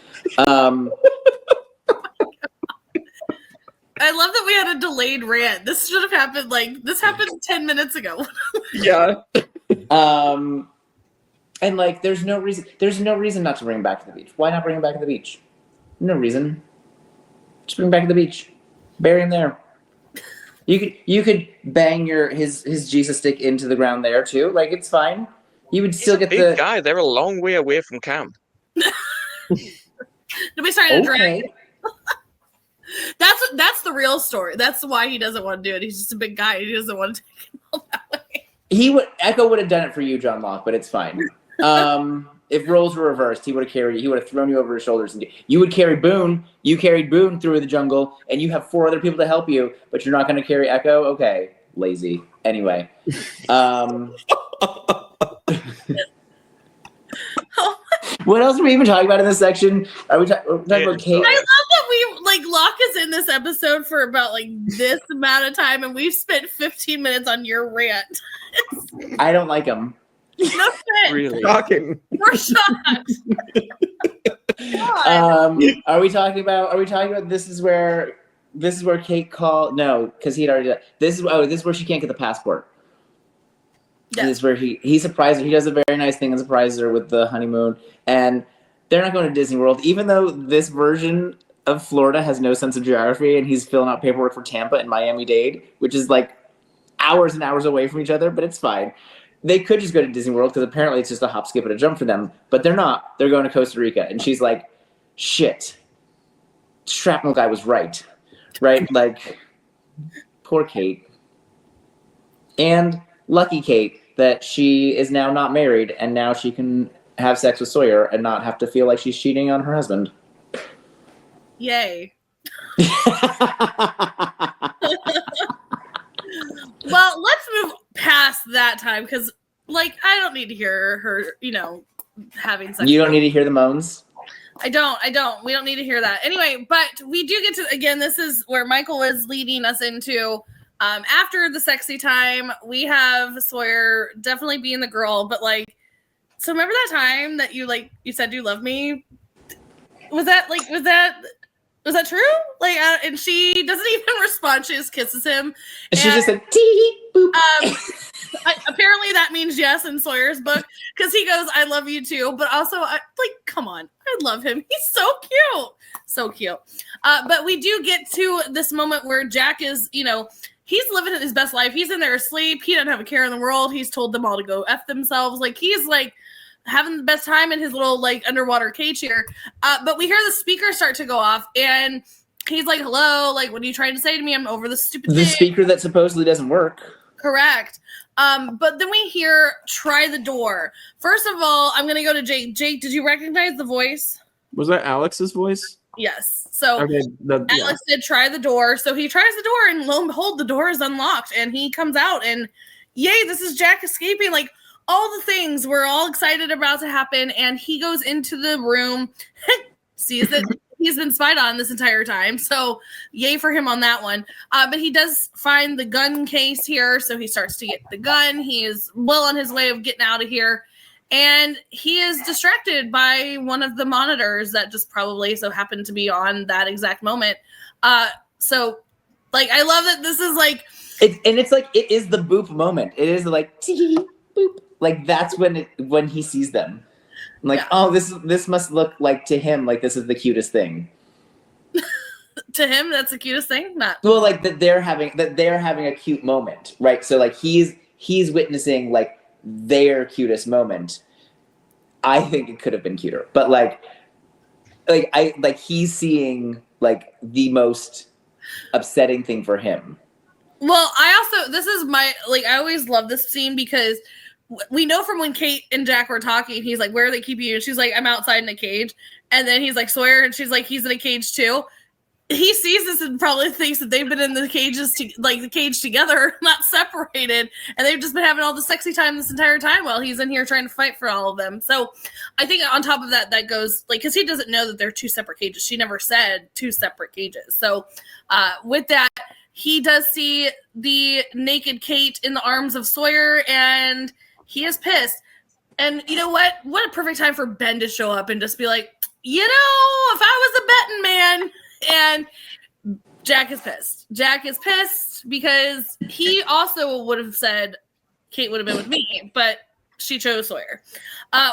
I love that we had a delayed rant. This should have happened this happened 10 minutes ago. Yeah. And like, there's no reason not to bring him back to the beach. Why not bring him back to the beach? No reason. Just bring him back to the beach. Bury him there. You could bang his Jesus stick into the ground there too. Like, it's fine. You would still get big guy. They're a long way away from camp. Nobody's trying to drag. Okay. That's the real story. That's why he doesn't want to do it. He's just a big guy. He doesn't want to take it all that way. Echo would have done it for you, John Locke, but it's fine. If roles were reversed, he would have thrown you over his shoulders, and you would carry Boone. You carried Boone through the jungle, and you have 4 other people to help you, but you're not going to carry Echo. Okay, lazy. Anyway, What else are we even talking about in this section? Are we talking about Kate? I love that we Locke is in this episode for about this amount of time, and we've spent 15 minutes on your rant. I don't like him. No shit. Really? Shocking. We're shocked. Are we talking about this is where Kate called? No, because he'd already done. This is where she can't get the passport. Yeah. This is where he surprises her. He does a very nice thing and surprises her with the honeymoon. And they're not going to Disney World, even though this version of Florida has no sense of geography, and he's filling out paperwork for Tampa and Miami-Dade, which is hours and hours away from each other, but it's fine. They could just go to Disney World because apparently it's just a hop, skip, and a jump for them, but they're not. They're going to Costa Rica. And she's like, shit, Shrapnel guy was right? Poor Kate. And lucky Kate that she is now not married, and now she can have sex with Sawyer and not have to feel like she's cheating on her husband. Yay. Well, let's move past that time because, I don't need to hear her, having sex. You don't need to hear the moans? I don't. We don't need to hear that. Anyway, but we do get to, again, this is where Michael is leading us into, after the sexy time, we have Sawyer definitely being the girl, but so remember that time that you said you love me? Was that true? And she doesn't even respond. She just kisses him. And she just said, tee, boop. Apparently that means yes in Sawyer's book because he goes, I love you too. But also, come on. I love him. He's so cute. So cute. But we do get to this moment where Jack is, he's living his best life. He's in there asleep. He doesn't have a care in the world. He's told them all to go F themselves. He's having the best time in his little underwater cage here. But we hear the speaker start to go off and he's like, hello, what are you trying to say to me? I'm over this stupid thing. The speaker that supposedly doesn't work. Correct. But then we hear try the door. First of all, I'm going to go to Jake. Jake, did you recognize the voice? Was that Alex's voice? Yes. So okay, Alex said try the door. So he tries the door and lo and behold, the door is unlocked and he comes out and yay, this is Jack escaping. All the things we're all excited about to happen. And he goes into the room, sees that he's been spied on this entire time. So yay for him on that one. But he does find the gun case here. So he starts to get the gun. He is well on his way of getting out of here. And he is distracted by one of the monitors that just probably so happened to be on that exact moment. So I love that this is it is the boop moment. It is tee, boop. That's when he sees them. Oh, this must look to him this is the cutest thing. To him, that's the cutest thing. Not well, that they're having a cute moment, right? So he's witnessing their cutest moment. I think it could have been cuter, but he's seeing the most upsetting thing for him. Well, this is my I always love this scene because we know from when Kate and Jack were talking, he's like, where are they keeping you? And she's like, I'm outside in a cage. And then he's like, Sawyer, and she's like, he's in a cage too. He sees this and probably thinks that they've been in the cages the cage together, not separated, and they've just been having all the sexy time this entire time while he's in here trying to fight for all of them. So I think on top of that goes because he doesn't know that they're two separate cages. She never said two separate cages. So with that, he does see the naked Kate in the arms of Sawyer, and he is pissed. And you know what? What a perfect time for Ben to show up and just be like, if I was a betting man. And Jack is pissed. Jack is pissed because he also would have said Kate would have been with me, but she chose Sawyer.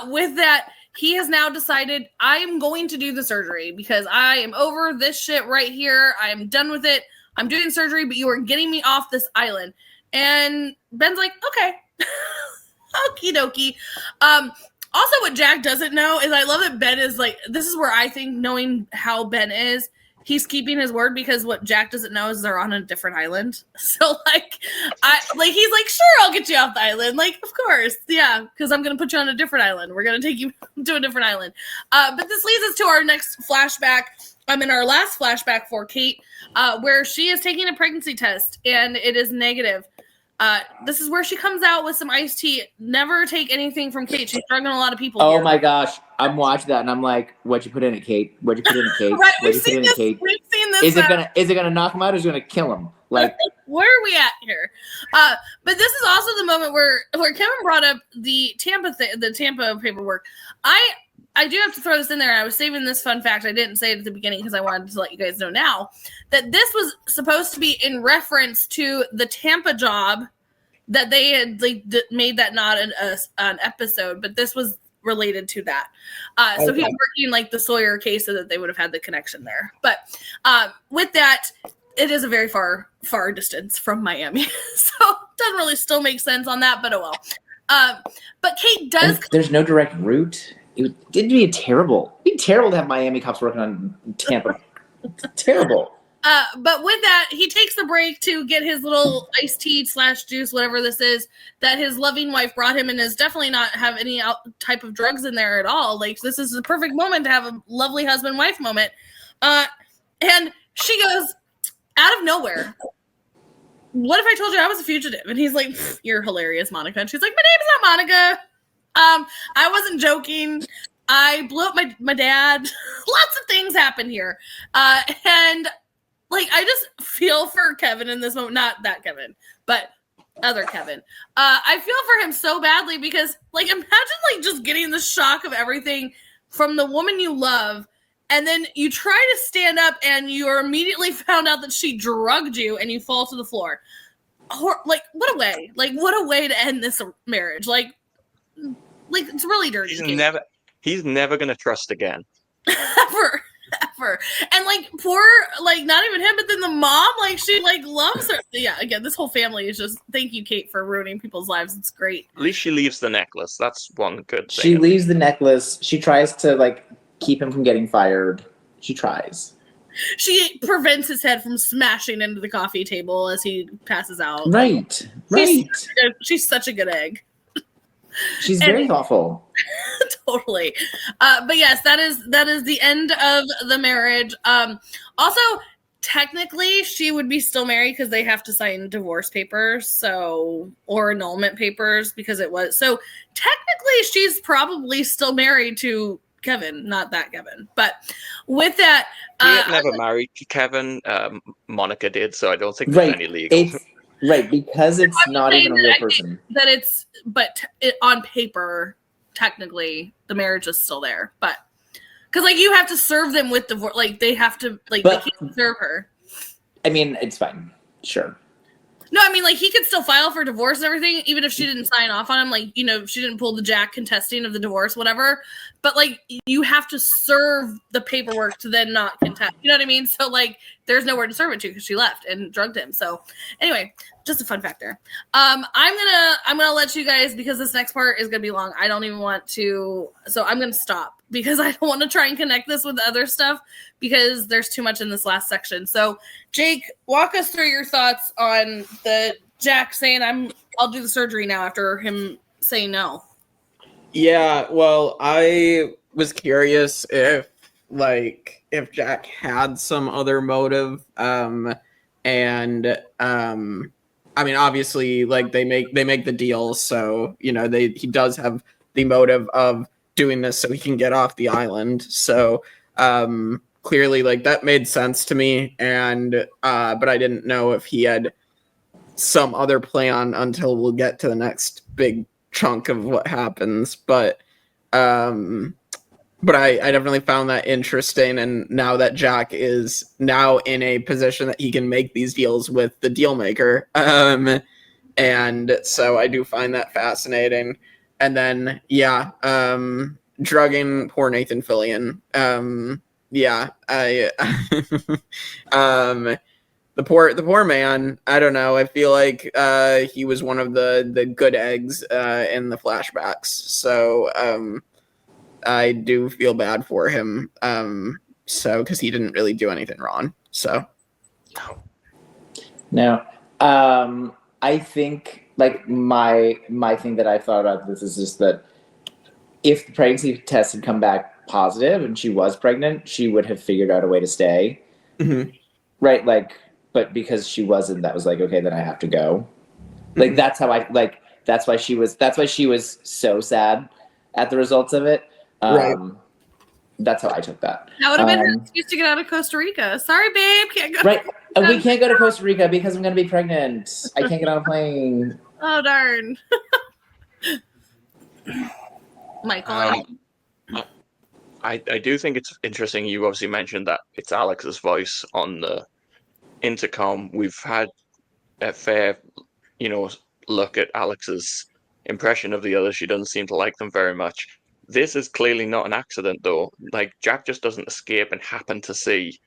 With that, he has now decided I'm going to do the surgery because I am over this shit right here. I am done with it. I'm doing surgery, but you are getting me off this island. And Ben's like, okay. Okie dokie. Also, what Jack doesn't know is I love that Ben is this is where I think knowing how Ben is, he's keeping his word because what Jack doesn't know is they're on a different island. So he's like, sure, I'll get you off the island. Of course. Yeah. Cause I'm going to put you on a different island. We're going to take you to a different island. But this leads us to our next flashback. In our last flashback for Kate, where she is taking a pregnancy test and it is negative. This is where she comes out with some iced tea. Never take anything from Kate. She's drugging a lot of people. Oh here. my gosh, I'm watching that and I'm like, what'd you put in it, Kate? What'd you put in it, Kate? Right, What'd you put in it, Kate? We've seen this. Is it gonna knock him out or is it gonna kill him? Like, where are we at here? But this is also the moment where Kevin brought up the Tampa paperwork. I do have to throw this in there. I was saving this fun fact. I didn't say it at the beginning because I wanted to let you guys know now that this was supposed to be in reference to the Tampa job that they had made that not an episode, but this was related to that. So he was working like the Sawyer case so that they would have had the connection there. But with that, it is a very far distance from Miami. So it doesn't really still make sense on that, but oh well. But Kate does. There's no it'd be terrible. It'd be terrible to have Miami cops working on Tampa. Terrible. But with that, he takes the break to get his little iced tea / juice, whatever this is, that his loving wife brought him, and is definitely not have any type of drugs in there at all. Like, this is the perfect moment to have a lovely husband-wife moment. And she goes, out of nowhere, what if I told you I was a fugitive? And he's like, you're hilarious, Monica. And she's like, my name's not Monica. I wasn't joking. I blew up my dad. Lots of things happen here. And like, I just feel for Kevin in this moment. Not that Kevin, but other Kevin. I feel for him so badly because, like, imagine like just getting the shock of everything from the woman you love, and then you try to stand up and you're immediately found out that she drugged you and you fall to the floor. Like, what a way. Like, what a way to end this marriage. Like it's really dirty. He's never going to trust again. Ever. And like, poor, like, not even him, but then the mom, like, she like loves her. Yeah, again, this whole family is just, thank you, Kate, for ruining people's lives. It's great. At least she leaves the necklace. That's one good thing. She leaves the necklace. She tries to like keep him from getting fired. She tries. She prevents his head from smashing into the coffee table as he passes out. Right. She's such a good egg. She's very thoughtful. Totally. But yes, that is the end of the marriage. Also, technically, she would be still married because they have to sign divorce papers, or annulment papers, because it was. So technically, she's probably still married to Kevin, not that Kevin. But with that, Kate never married Kevin. Monica did, so I don't think there's any legal. Right, because it's not even a real person. On paper, technically, the marriage is still there. But because like you have to serve them with divorce, like they have to, like they can't serve her. I mean, it's fine. Sure. No, I mean, like, he could still file for divorce and everything, even if she didn't sign off on him. Like, you know, she didn't pull the Jack contesting of the divorce, whatever. But, like, you have to serve the paperwork to then not contest. You know what I mean? So, like, there's nowhere to serve it to because she left and drugged him. So, anyway, just a fun factor. I'm gonna let you guys, because this next part is gonna be long. I don't even want to. So I'm gonna stop because I don't want to try and connect this with other stuff because there's too much in this last section. So, Jake, walk us through your thoughts on the Jack saying I'll do the surgery now after him saying no. Yeah, well, I was curious if Jack had some other motive, I mean, obviously, like they make the deal, so you know he does have the motive of doing this so he can get off the island. So clearly, like that made sense to me, and but I didn't know if he had some other plan until we'll get to the next big chunk of what happens. But I definitely found that interesting, and now that Jack is now in a position that he can make these deals with the deal maker, and so I do find that fascinating. And then, drugging poor Nathan Fillion. The poor man. I don't know. I feel like he was one of the good eggs in the flashbacks. So I do feel bad for him. Because he didn't really do anything wrong. So no. I think like my thing that I thought about this is just that if the pregnancy test had come back positive and she was pregnant, she would have figured out a way to stay. Mm-hmm. Right? Like, but because she wasn't, that was like, okay, then I have to go. Like that's how I like. That's why she was so sad at the results of it. Right. That's how I took that. That would have been her excuse to get out of Costa Rica. Sorry, babe, can't go. Right. We can't go to Costa Rica because I'm going to be pregnant. I can't get on a plane. Oh, darn. Michael. I do think it's interesting. You obviously mentioned that it's Alex's voice on the intercom. We've had a fair, look at Alex's impression of the others. She doesn't seem to like them very much. This is clearly not an accident, though. Like, Jack just doesn't escape and happen to see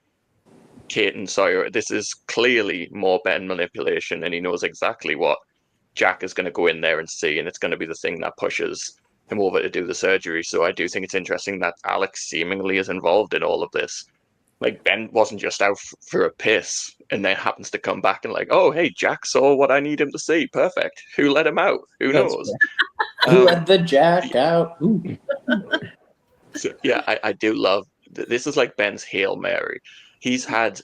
Kate and Sawyer. This is clearly more Ben manipulation, and he knows exactly what Jack is going to go in there and see, and it's going to be the thing that pushes him over to do the surgery. So I do think it's interesting that Alex seemingly is involved in all of this. Like, Ben wasn't just out for a piss and then happens to come back and like, oh, hey, Jack saw what I need him to see. Perfect. Who let him out? Who knows? Who let the Jack out? So, yeah, I do love, this is like Ben's Hail Mary. He's had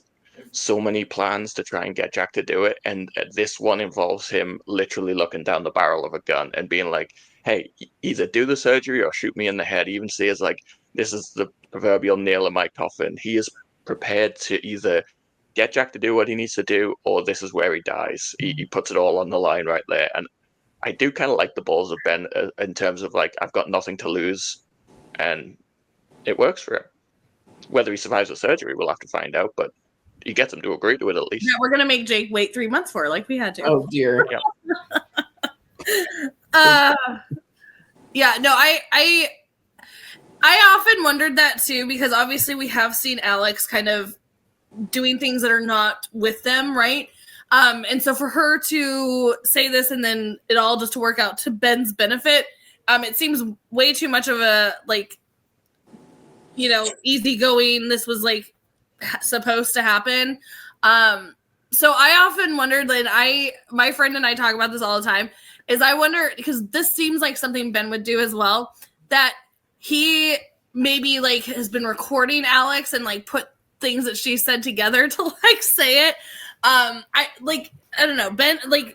so many plans to try and get Jack to do it, and this one involves him literally looking down the barrel of a gun and being like, hey, either do the surgery or shoot me in the head. He even says, like, this is the proverbial nail in my coffin. He is prepared to either get Jack to do what he needs to do, or this is where he dies. He puts it all on the line right there. And I do kind of like the balls of Ben in terms of, like, I've got nothing to lose, and it works for him. Whether he survives the surgery, we'll have to find out, but he gets him to agree to it at least. Yeah, we're going to make Jake wait 3 months for it, like we had to. Oh, dear. Yeah, no, I often wondered that too, because obviously we have seen Alex kind of doing things that are not with them, right? And so for her to say this and then it all just to work out to Ben's benefit, it seems way too much of a, like, easygoing, this was like supposed to happen. So I often wondered, and my friend and I talk about this all the time, is I wonder, because this seems like something Ben would do as well, that he maybe like has been recording Alex and like put things that she said together to like say it. I don't know, Ben, like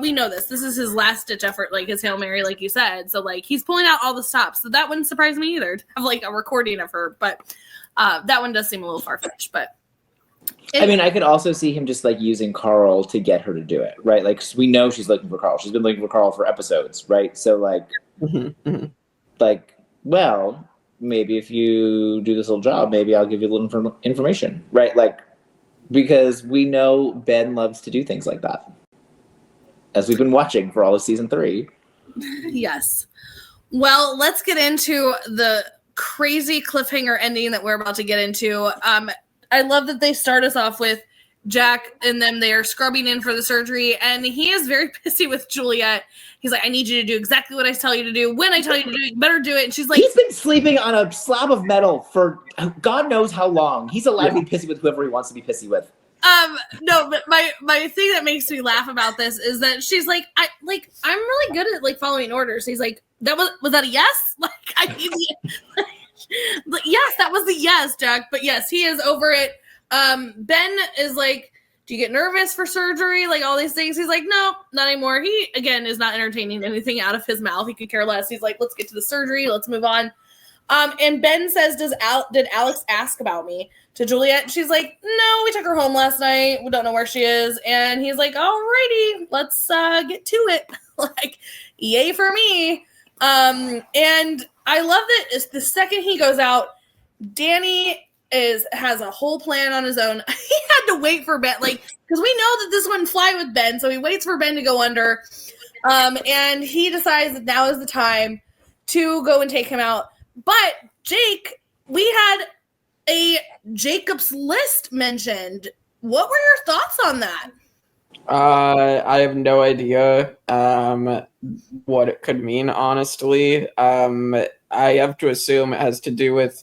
we know this is his last ditch effort, like his Hail Mary, like you said. So like he's pulling out all the stops. So that wouldn't surprise me either to have like a recording of her, but that one does seem a little far-fetched, but. I mean, I could also see him just like using Carl to get her to do it, right? Like we know she's looking for Carl. She's been looking for Carl for episodes, right? So like, like, well, maybe if you do this little job, maybe I'll give you a little information, right? Like, because we know Ben loves to do things like that, as we've been watching for all of season 3. Yes. Well, let's get into the crazy cliffhanger ending that we're about to get into. I love that they start us off with Jack and them. They are scrubbing in for the surgery, and he is very pissy with Juliet. He's like, I need you to do exactly what I tell you to do. When I tell you to do it, you better do it. And she's like, he's been sleeping on a slab of metal for God knows how long. He's allowed to be pissy with whoever he wants to be pissy with. No, but my thing that makes me laugh about this is that she's like, I'm really good at like following orders. He's like, was that a yes? Like, I need yes, that was the yes, Jack. But yes, he is over it. Ben is like, do you get nervous for surgery? Like all these things. He's like, no, not anymore. He, again, is not entertaining anything out of his mouth. He could care less. He's like, let's get to the surgery. Let's move on. And Ben says, did Alex ask about me to Juliet? And she's like, no, we took her home last night. We don't know where she is. And he's like, alrighty, let's get to it. Like, yay for me. And I love that the second he goes out, Danny has a whole plan on his own. He had to wait for Ben, like, because we know that this wouldn't fly with Ben, so he waits for Ben to go under. And he decides that now is the time to go and take him out. But Jake, we had a Jacob's List mentioned. What were your thoughts on that? I have no idea what it could mean, honestly. I have to assume it has to do with,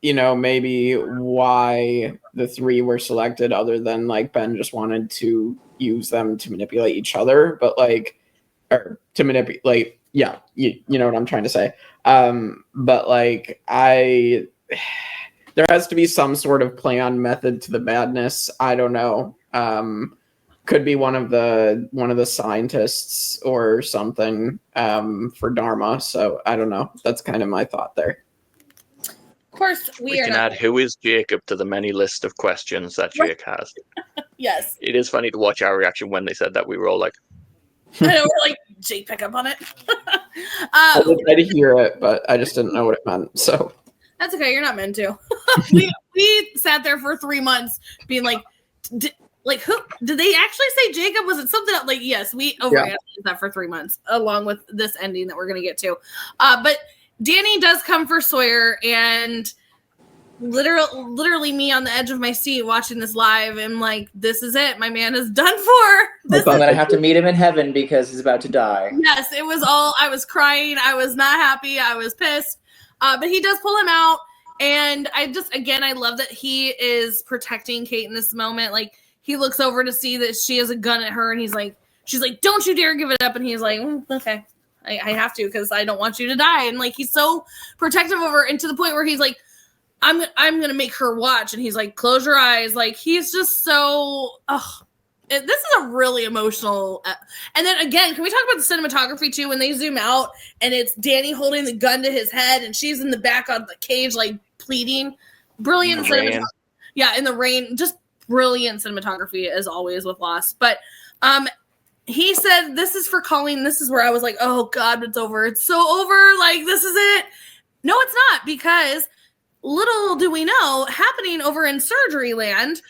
maybe why the 3 were selected, other than like Ben just wanted to use them to manipulate each other, but like, or to manipulate, yeah, you know what I'm trying to say. But like, there has to be some sort of plan method to the madness. I don't know. could be one of the scientists or something for Dharma. So I don't know. That's kind of my thought there. Of course, We can add who is Jacob to the many list of questions that Jake has. Yes. It is funny to watch our reaction when they said that. We were all like, I know, we're like, Jake, pick up on it. I would try to hear it, but I just didn't know what it meant. So that's okay. You're not meant to. we sat there for 3 months being like, who did they actually say Jacob? Was it something else? Like, yes, we overanalyzed that for 3 months, along with this ending that we're going to get to. But Danny does come for Sawyer, and literally me on the edge of my seat watching this live. I'm like, this is it. My man is done for. I'm going to have to meet him in heaven because he's about to die. Yes, it was all, I was crying. I was not happy. I was pissed. But he does pull him out. And I love that he is protecting Kate in this moment. Like, he looks over to see that she has a gun at her, and she's like, don't you dare give it up. And he's like, okay, I have to, because I don't want you to die. And like, he's so protective of her, and to the point where he's like, I'm going to make her watch. And he's like, close your eyes. Like, he's just so, this is a really emotional. And then again, can we talk about the cinematography too? When they zoom out and it's Danny holding the gun to his head and she's in the back of the cage, like pleading. Brilliant cinematography. Yeah, in the rain. Just brilliant cinematography as always with Lost. But he said, this is for Colleen. This is where I was like, oh God, it's over. It's so over. Like, this is it. No, it's not, because little do we know, happening over in Surgery Land.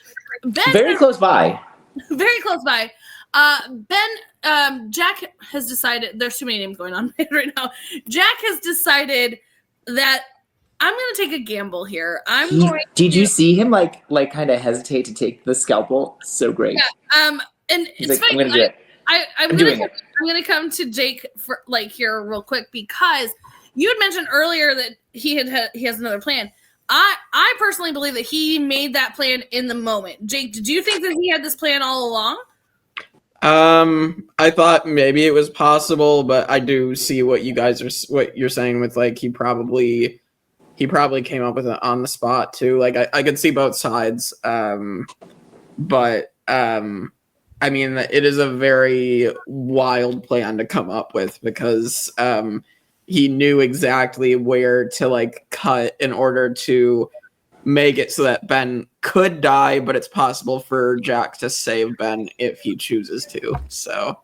Very close by. Very close by. Jack has decided, there's too many names going on right now. Jack has decided that I'm going to take a gamble here. Did you see him like kind of hesitate to take the scalpel? So great. Yeah. And it's like, funny. I'm going to do it. I'm going to come to Jake for like here real quick, because you had mentioned earlier that he has another plan. I personally believe that he made that plan in the moment. Jake, did you think that he had this plan all along? I thought maybe it was possible, but I do see what you're saying with like he probably came up with it on the spot too. Like I could see both sides. But I mean, it is a very wild plan to come up with, because he knew exactly where to like cut in order to make it so that Ben could die, but it's possible for Jack to save Ben if he chooses to. So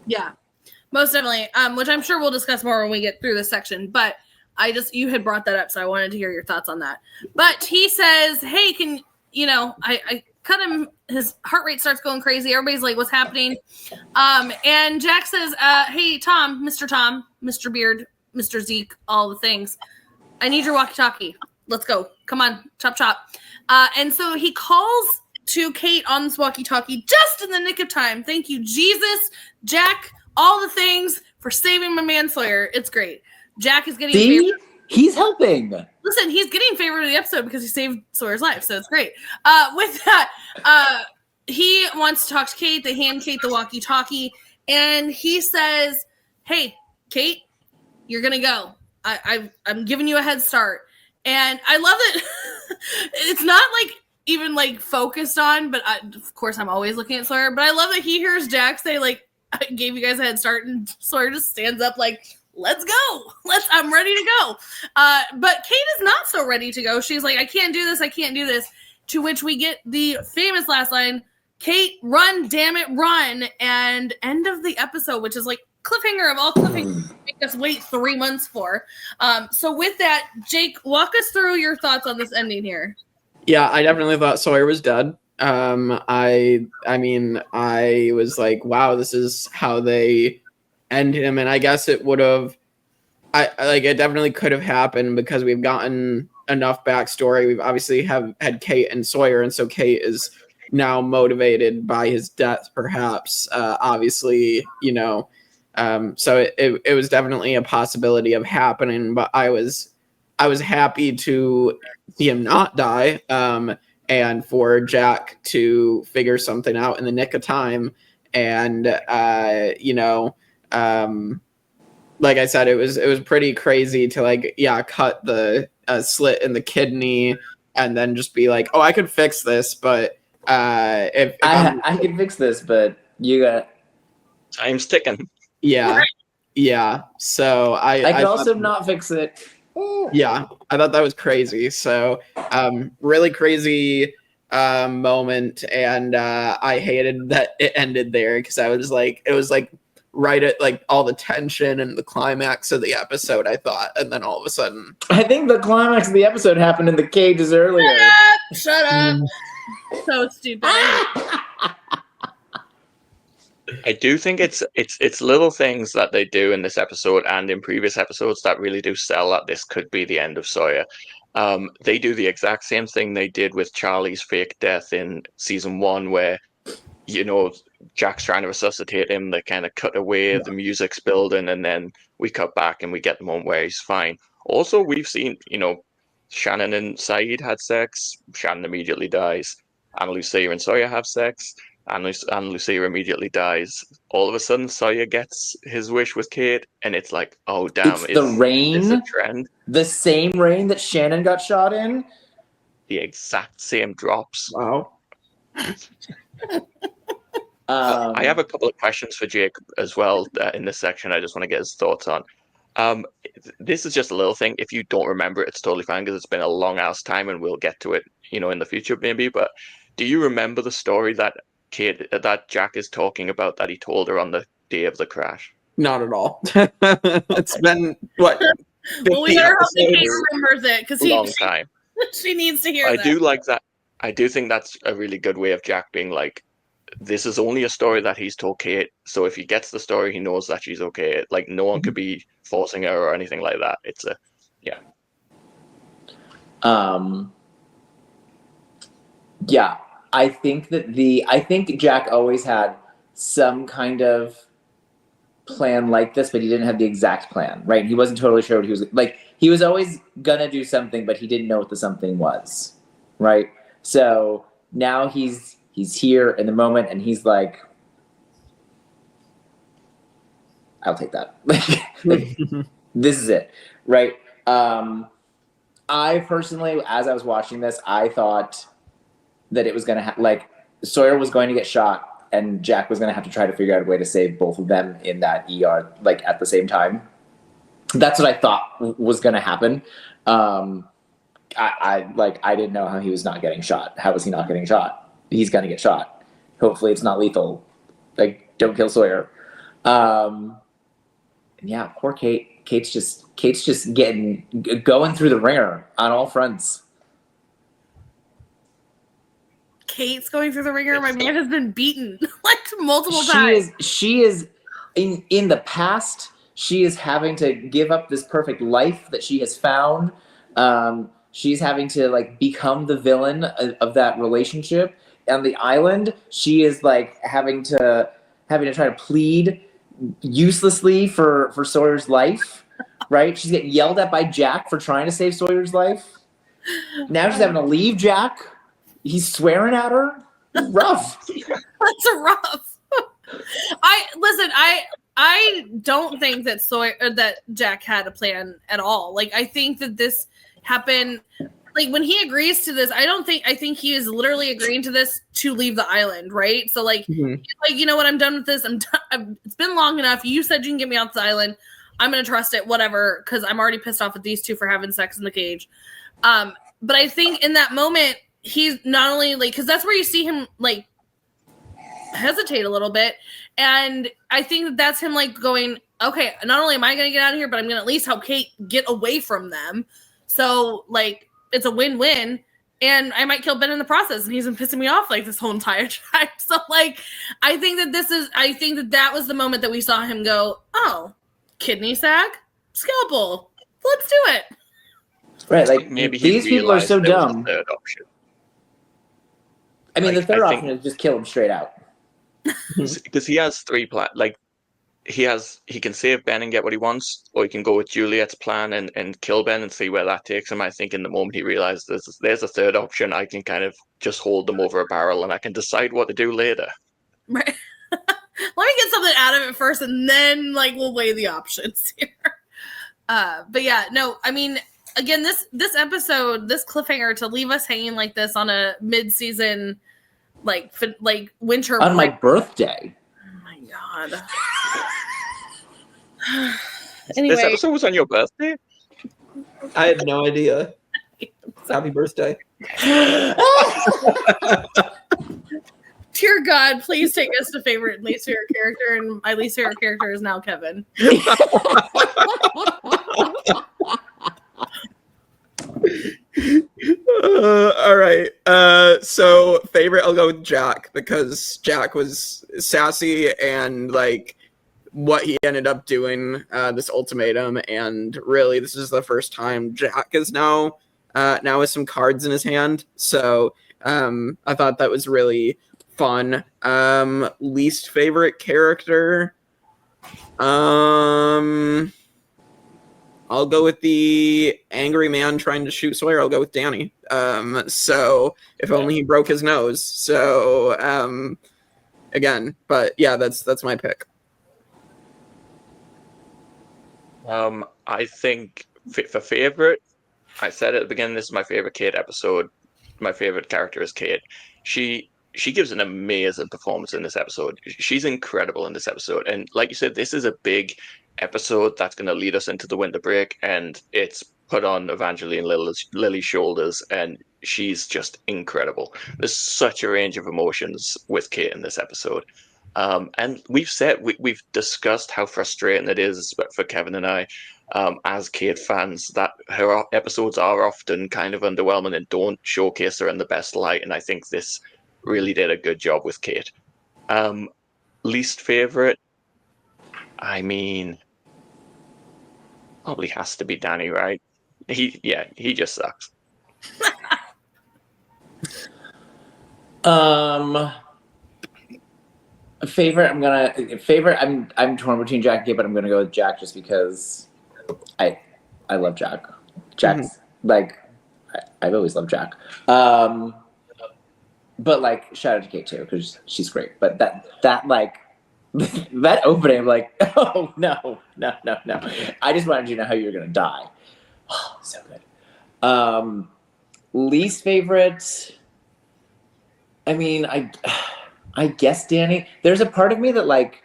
yeah, most definitely. Which I'm sure we'll discuss more when we get through this section, but you had brought that up, so I wanted to hear your thoughts on that. But he says, hey, I cut him, his heart rate starts going crazy. Everybody's like, what's happening? And Jack says, hey, Tom, Mr. Beard, Mr. Zeke, all the things. I need your walkie-talkie. Let's go. Come on, chop, chop. And so he calls to Kate on this walkie-talkie just in the nick of time. Thank you, Jesus, Jack, all the things for saving my man Sawyer. It's great. Jack is getting He's helping. Listen, he's getting favorite of the episode because he saved Sawyer's life, so it's great. With that, he wants to talk to Kate. They hand Kate the walkie-talkie, and he says, hey, Kate, you're going to go. I'm giving you a head start. And I love that it's not like even like focused on, but of course I'm always looking at Sawyer, but I love that he hears Jack say like, I gave you guys a head start, and Sawyer just stands up like, let's go. I'm ready to go. But Kate is not so ready to go. She's like, I can't do this. To which we get the famous last line, Kate, run, damn it, run. And end of the episode, which is like cliffhanger of all cliffhangers, make us wait 3 months for. So with that, Jake, walk us through your thoughts on this ending here. Yeah, I definitely thought Sawyer was dead. I mean, I was like, wow, this is how they end him. And I guess it would have, it definitely could have happened because we've gotten enough backstory. We've obviously had Kate and Sawyer, and so Kate is now motivated by his death, perhaps. Obviously, so it was definitely a possibility of happening, but I was happy to see him not die, and for Jack to figure something out in the nick of time. And like I said, it was pretty crazy to cut the slit in the kidney and then just be like, oh, I could fix this, but if I can fix this, but you got. Time's ticking. yeah, yeah. So I could thought- also not fix it. yeah, I thought that was crazy. So really crazy moment, and I hated that it ended there because I was like, it was like right at like all the tension and the climax of the episode, I thought, and then all of a sudden, I think the climax of the episode happened in the cages earlier. Shut up. So stupid. I do think it's little things that they do in this episode and in previous episodes that really do sell that this could be the end of Sawyer. They do the exact same thing they did with Charlie's fake death in season 1, where Jack's trying to resuscitate him. They kind of cut away, the music's building, and then we cut back and we get the moment where he's fine. Also, we've seen, Shannon and Saeed had sex. Shannon immediately dies. Anna Lucia and Sawyer have sex. Anna Lucia immediately dies. All of a sudden, Sawyer gets his wish with Kate, and it's like, oh damn! It's the rain. Is a trend? The same rain that Shannon got shot in. The exact same drops. wow. I have a couple of questions for Jake as well in this section. I just want to get his thoughts on. This is just a little thing. If you don't remember it, it's totally fine because it's been a long ass time, and we'll get to it, in the future maybe. But do you remember the story that Jack is talking about that he told her on the day of the crash? Not at all. It's been what? Well, we better hope that Kate remembers it because Long time. she needs to hear I that. do like that. I do think that's a really good way of Jack being like, this is only a story that he's told Kate, so if he gets the story, he knows that she's okay. Like, no one could be forcing her or anything like that. It's Yeah, I think Jack always had some kind of plan like this, but he didn't have the exact plan, right? He wasn't totally sure what he was like. He was always gonna do something, but he didn't know what the something was, right? So now he's here in the moment, and he's like, I'll take that. This is it, right? I personally, as I was watching this, I thought that it was going to Sawyer was going to get shot, and Jack was going to have to try to figure out a way to save both of them in that ER, at the same time. That's what I thought was going to happen. I didn't know how he was not getting shot. How was he not getting shot? He's going to get shot. Hopefully it's not lethal. Don't kill Sawyer. Yeah, poor Kate. Kate's just going through the ringer on all fronts. Kate's going through the ringer. My man has been beaten multiple times. She is in the past. She is having to give up this perfect life that she has found. She's having to become the villain of that relationship. On the island, she is having to try to plead uselessly for Sawyer's life, right? She's getting yelled at by Jack for trying to save Sawyer's life. Now she's having to leave Jack. He's swearing at her. It's rough. That's rough. I don't think that Jack had a plan at all. I think that this happened. When he agrees to this, I think he is literally agreeing to this to leave the island, right? So you know what, I'm done with this. I'm done. It's been long enough. You said you can get me off the island. I'm gonna trust it, whatever, because I'm already pissed off at these two for having sex in the cage. But I think in that moment, he's not only because that's where you see him hesitate a little bit, and I think that's him going, okay, not only am I gonna get out of here, but I'm gonna at least help Kate get away from them. So it's a win-win, and I might kill Ben in the process, and he's been pissing me off this whole entire time. So I think that was the moment that we saw him go, oh, kidney sac, scalpel, let's do it. Right, maybe these people are so dumb. Third option. I mean, the third option is just kill him straight out. Because he has 3 plans. He can save Ben and get what he wants, or he can go with Juliet's plan and kill Ben and see where that takes him. I think in the moment he realized there's a third option, I can kind of just hold them over a barrel and I can decide what to do later. Right. Let me get something out of it first, and then we'll weigh the options here. But yeah, no, I mean, again, this episode, this cliffhanger to leave us hanging like this on a mid-season like winter On my break. birthday. Oh my god. This Anyway, episode was on your birthday? I had no idea. Happy birthday. dear God, please take us to favorite and least favorite character, and my least favorite character is now Kevin. All right. So favorite, I'll go with Jack because Jack was sassy and like what he ended up doing this ultimatum, and really this is the first time Jack is now with some cards in his hand. So I thought that was really fun. Least favorite character. I'll go with the angry man trying to shoot Sawyer. I'll go with Danny. So if only he broke his nose. So again, but yeah, that's my pick. I think for favorite, I said at the beginning, this is my favorite Kate episode. My favorite character is Kate. She gives an amazing performance in this episode. She's incredible in this episode. And like you said, this is a big episode that's going to lead us into the winter break, and it's put on Evangeline Lily's shoulders, and she's just incredible. There's such a range of emotions with Kate in this episode. And we've discussed how frustrating it is for Kevin and I, as Kate fans, that her episodes are often kind of underwhelming and don't showcase her in the best light. And I think this really did a good job with Kate. Least favorite, I mean, probably has to be Danny, right? He just sucks. Favorite. I'm torn between Jack and Kate, but I'm gonna go with Jack just because I love Jack. Jack's like I've always loved Jack. But like shout out to Kate too because she's great. But that like that opening, I'm like, oh no. I just wanted you to know how you were gonna die. Oh, so good. Least favorite. I mean, I guess Danny. There's a part of me that like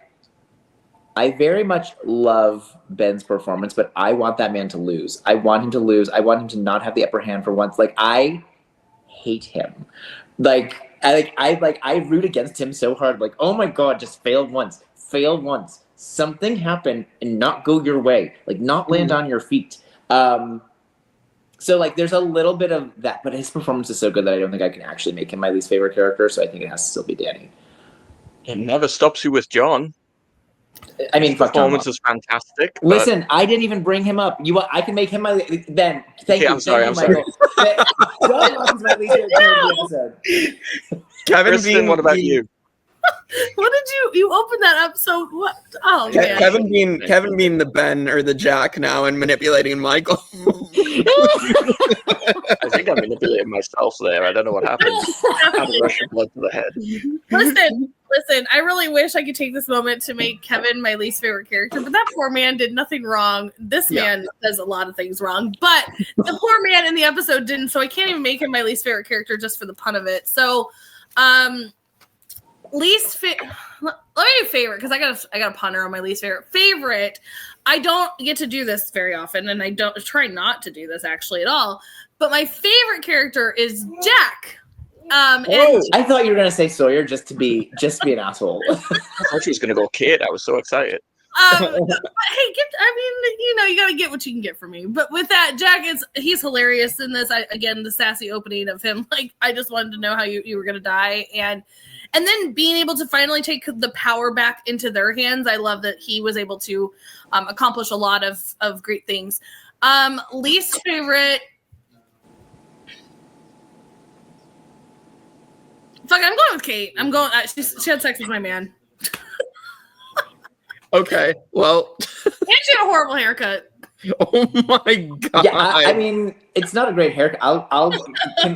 I very much love Ben's performance, but I want that man to lose. I want him to lose. I want him to not have the upper hand for once. Like I hate him. I root against him so hard. Like, oh my God, just failed once. Something happened and not go your way. Like not land on your feet. So like there's a little bit of that, but his performance is so good that I don't think I can actually make him my least favorite character. So I think it has to still be Danny. It never stops you with John. I mean, his performance is fantastic. Listen, I didn't even bring him up. I can make him my Ben. Thank you. I'm sorry. Michael. John Lawson's my least favorite character of the episode. Kevin Kristen, being what about you? What did you opened that up so what? Oh man. Kevin being the Ben or the Jack now and manipulating Michael. I think I'm manipulating myself there. I don't know what happened. I had a rush of blood to the head. Listen, I really wish I could take this moment to make Kevin my least favorite character, but that poor man did nothing wrong. This man does a lot of things wrong, but the poor man in the episode didn't, so I can't even make him my least favorite character just for the pun of it. So, let me do favorite because I got a punter on my least favorite. I don't get to do this very often, and I don't try not to do this actually at all. But my favorite character is Jack. And I thought you were gonna say Sawyer just to be an asshole. I thought she was gonna go Kate. I was so excited. But hey, you gotta get what you can get from me. But with that, Jack he's hilarious in this. Again, the sassy opening of him, like I just wanted to know how you were gonna die, and then being able to finally take the power back into their hands. I love that he was able to accomplish a lot of great things. Least favorite. Fuck, I'm going with Kate. I'm going. She had sex with my man. Okay, well. And she had a horrible haircut. Oh my God. Yeah, I mean, it's not a great haircut.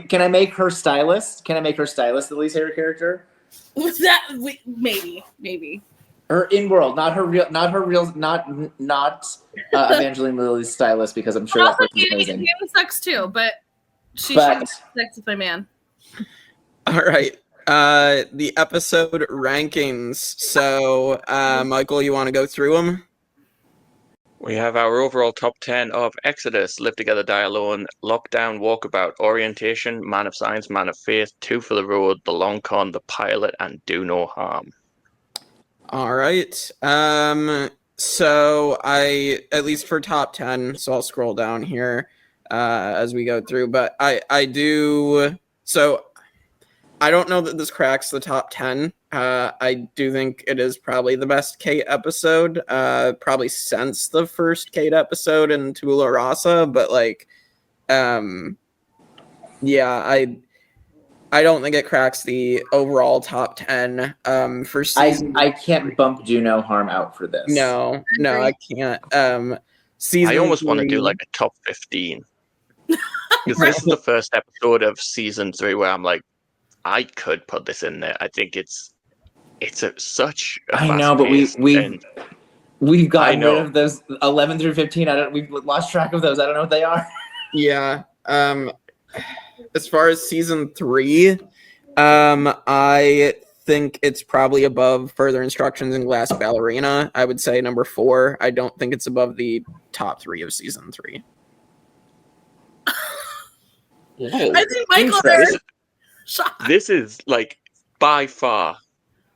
Can I make her stylist? Can I make her stylist the least favorite character? Was that maybe? Her in world, not Evangeline Lily's stylist, because I'm sure that person's amazing. He sucks too, but she had sex with my man. All right. The episode rankings. So, Michael, you want to go through them? We have our overall top 10 of Exodus, Live Together, Die Alone, Lockdown, Walkabout, Orientation, Man of Science, Man of Faith, Two for the Road, The Long Con, The Pilot, and Do No Harm. All right. So at least for top 10, so I'll scroll down here as we go through, but I do, so I don't know that this cracks the top 10. I do think it is probably the best Kate episode, probably since the first Kate episode in Tabula Rasa, but like, yeah, I don't think it cracks the overall top 10 for season. I can't bump Do No Harm out for this. No, I can't. Season I almost want to 3, do like a top 15. Because this is the first episode of season 3 where I'm like, I could put this in there. I think it's such a I know, but we've gotten rid of those 11 through 15. We've lost track of those. I don't know what they are. Yeah. As far as season 3, I think it's probably above Further Instructions and Glass Ballerina. I would say number 4. I don't think it's above the top 3 of season 3. I think Michael there. This is like by far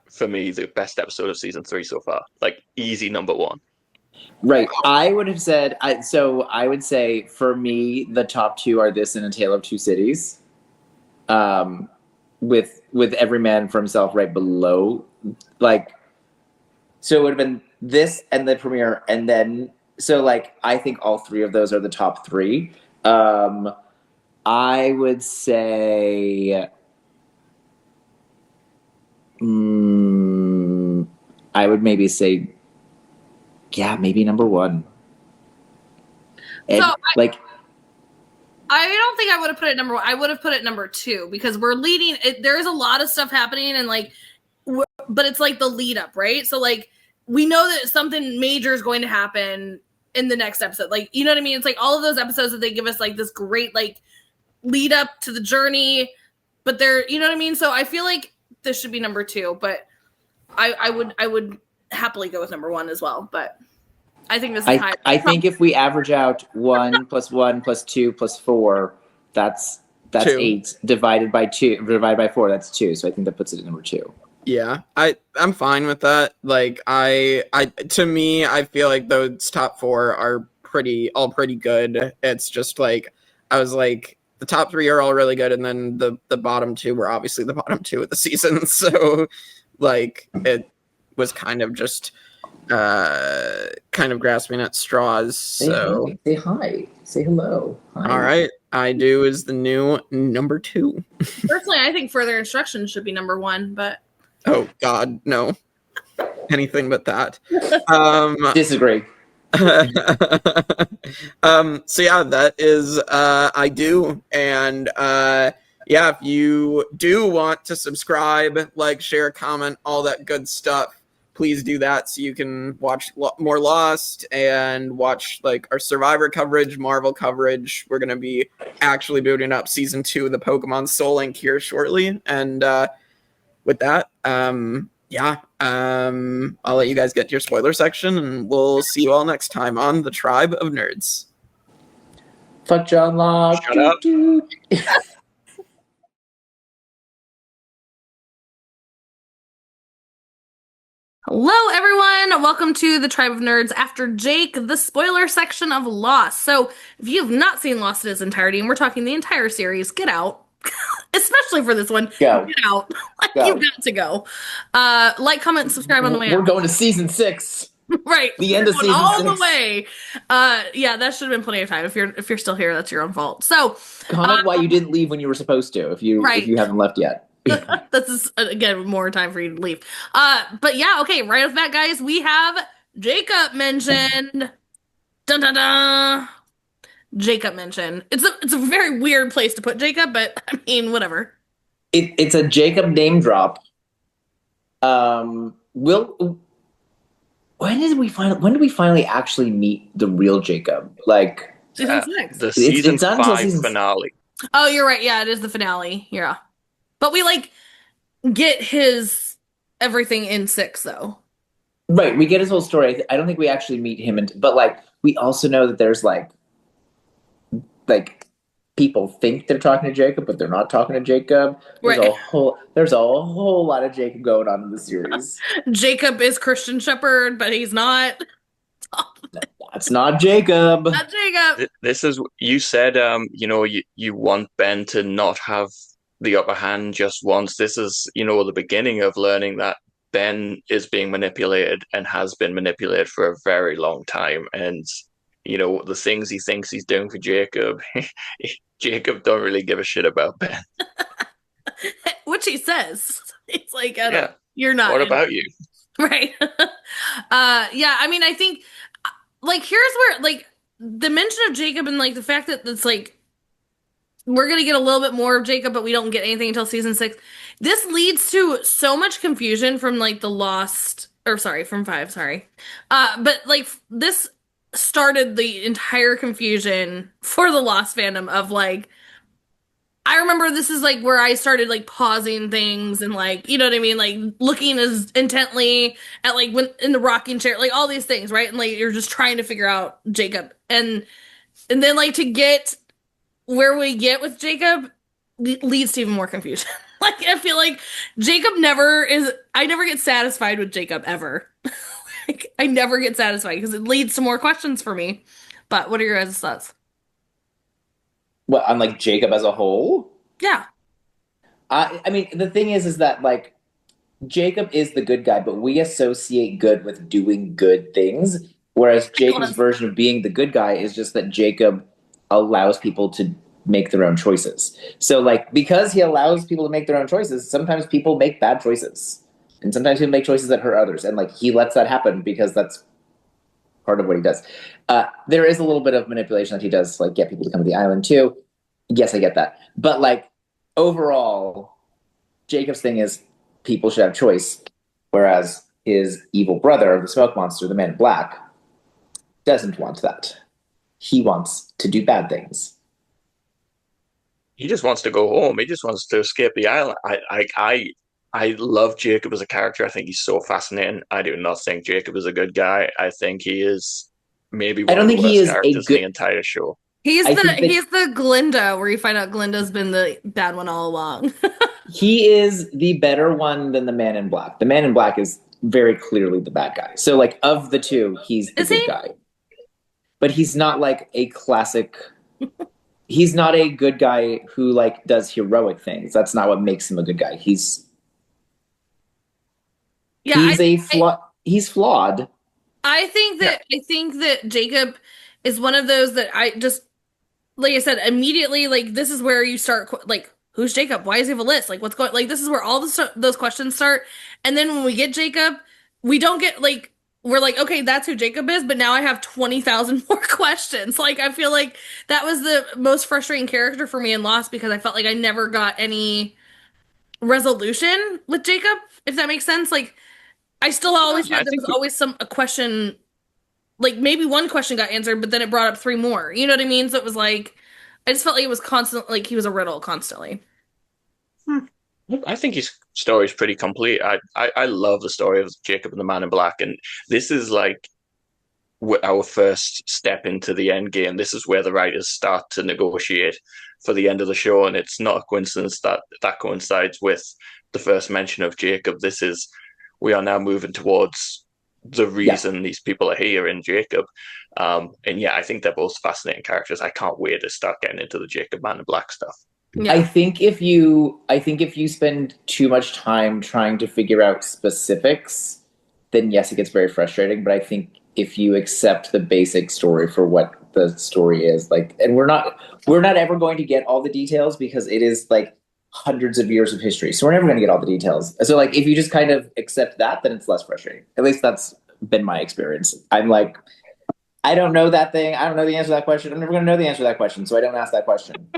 for me the best episode of season 3 so far. Like easy number 1. Right. I would have said I would say for me the top 2 are this and A Tale of Two Cities. With Every Man for Himself right below. Like so it would have been this and the premiere and then so like I think all 3 of those are the top 3. I would say I would maybe say, yeah, maybe number 1. And So I don't think I would have put it number 1. I would have put it number 2 because we're leading. There is a lot of stuff happening and like, but it's like the lead up, right? So like we know that something major is going to happen in the next episode. Like, you know what I mean? It's like all of those episodes that they give us like this great like lead up to the journey, but they're, you know what I mean? So I feel like this should be number 2, but I would happily go with number 1 as well. But I think this is high. I think if we average out 1 plus 1 plus 2 plus 4, that's 2. 8 divided by 4, that's 2. So I think that puts it at number 2. Yeah, I'm fine with that. Like to me, I feel like those top 4 are all pretty good. It's just like I was like the top 3 are all really good, and then the bottom 2 were obviously the bottom 2 of the season. So like it was kind of just kind of grasping at straws. So say hi, say hello. Hi. All right, I Do is the new number 2. Personally, I think Further Instructions should be number 1, but oh God, no, anything but that. Disagree. So yeah, that is I Do, and yeah, if you do want to subscribe, like, share, comment, all that good stuff, please do that so you can watch more Lost and watch like our Survivor coverage, Marvel coverage. We're gonna be actually booting up season 2 of the Pokemon Soul Link here shortly, and with that, yeah, I'll let you guys get to your spoiler section, and we'll see you all next time on the Tribe of Nerds. Fuck John Locke. Shut up. hello, everyone. Welcome to the Tribe of Nerds after Jake, the spoiler section of Lost. So if you have not seen Lost in its entirety, and we're talking the entire series, get out. Especially for this one. Go. Get out. Go. You've got to go. Like, comment, and subscribe on the way We're out. going to season 6. Right. The end of Going season all 6. the way. Yeah, that should have been plenty of time. If you're still here, that's your own fault. So Comment why you didn't leave when you were supposed to, if you haven't left yet. this is again more time for you to leave. But yeah, okay, right off the bat, guys, we have Jacob mentioned. Dun dun dun. Jacob mentioned. It's a very weird place to put Jacob, but I mean, whatever. It's a Jacob name drop. When did we finally actually meet the real Jacob? Like Season 6. The season it's not until 5 finale. Oh, you're right. Yeah, it is the finale. Yeah. But we like get his everything in 6 though. Right, we get his whole story. I don't think we actually meet him, but like we also know that there's like people think they're talking to Jacob, but they're not talking to Jacob. There's Right. a whole lot of Jacob going on in the series. Jacob is Christian Shepherd, but he's not. That's not Jacob. Not Jacob. This is, you said, you want Ben to not have the upper hand just once. This is, the beginning of learning that Ben is being manipulated and has been manipulated for a very long time. And, the things he thinks he's doing for Jacob, Jacob don't really give a shit about Ben. Which he says. It's like, Yeah. You're not. What about you? Right. Yeah, I mean, I think, like, here's where, like, the mention of Jacob and, like, the fact that it's, like, we're going to get a little bit more of Jacob, but we don't get anything until season 6. This leads to so much confusion from, like, from 5, sorry. But, like, this started the entire confusion for the Lost fandom of, like, I remember this is like where I started like pausing things and like, you know what I mean? Like looking as intently at like when in the rocking chair, like all these things, right? And like you're just trying to figure out Jacob. And then like to get where we get with Jacob leads to even more confusion. Like I feel like I never get satisfied with Jacob ever. Like I never get satisfied because it leads to more questions for me. But what are your guys' thoughts? What, on like Jacob as a whole? Yeah. I mean, the thing is that like Jacob is the good guy, but we associate good with doing good things. Whereas Jacob's version of being the good guy is just that Jacob allows people to make their own choices. So like, because he allows people to make their own choices, sometimes people make bad choices. And sometimes he'll make choices that hurt others. And like, he lets that happen because that's part of what he does. There is a little bit of manipulation that he does to like get people to come to the island too. Yes, I get that. But like overall, Jacob's thing is people should have choice, whereas his evil brother, the smoke monster, the man in black, doesn't want that. He wants to do bad things. He just wants to go home. He just wants to escape the island. I love Jacob as a character. I think he's so fascinating. I do not think Jacob is a good guy. I think he is maybe one of the worst characters in the entire show. He's the Glinda, where you find out Glinda's been the bad one all along. He is the better one than the man in black. The man in black is very clearly the bad guy. So like of the two, he's the good guy. But he's not like a classic he's not a good guy who like does heroic things. That's not what makes him a good guy. He's flawed. I think that Jacob is one of those that I just, like I said, immediately, like, this is where you start, like, who's Jacob? Why does he have a list? Like, what's going, like, this is where all those questions start. And then when we get Jacob, we don't get, like, we're like, okay, that's who Jacob is, but now I have 20,000 more questions. Like, I feel like that was the most frustrating character for me in Lost because I felt like I never got any resolution with Jacob, if that makes sense. Like, I still always had, there was always a question, like maybe one question got answered, but then it brought up 3 more. You know what I mean? So it was like, I just felt like it was constant, like he was a riddle constantly. I think his story is pretty complete. I love the story of Jacob and the Man in Black, and this is like our first step into the end game. This is where the writers start to negotiate for the end of the show, and it's not a coincidence that coincides with the first mention of Jacob. We are now moving towards the reason these people are here in Jacob. And yeah, I think they're both fascinating characters. I can't wait to start getting into the Jacob Man in Black stuff. Yeah. I think if you spend too much time trying to figure out specifics, then yes, it gets very frustrating. But I think if you accept the basic story for what the story is, like, and we're not ever going to get all the details because it is like hundreds of years of history. So we're never going to get all the details. So like, if you just kind of accept that, then it's less frustrating. At least that's been my experience. I'm like, I don't know that thing. I don't know the answer to that question. I'm never going to know the answer to that question. So I don't ask that question.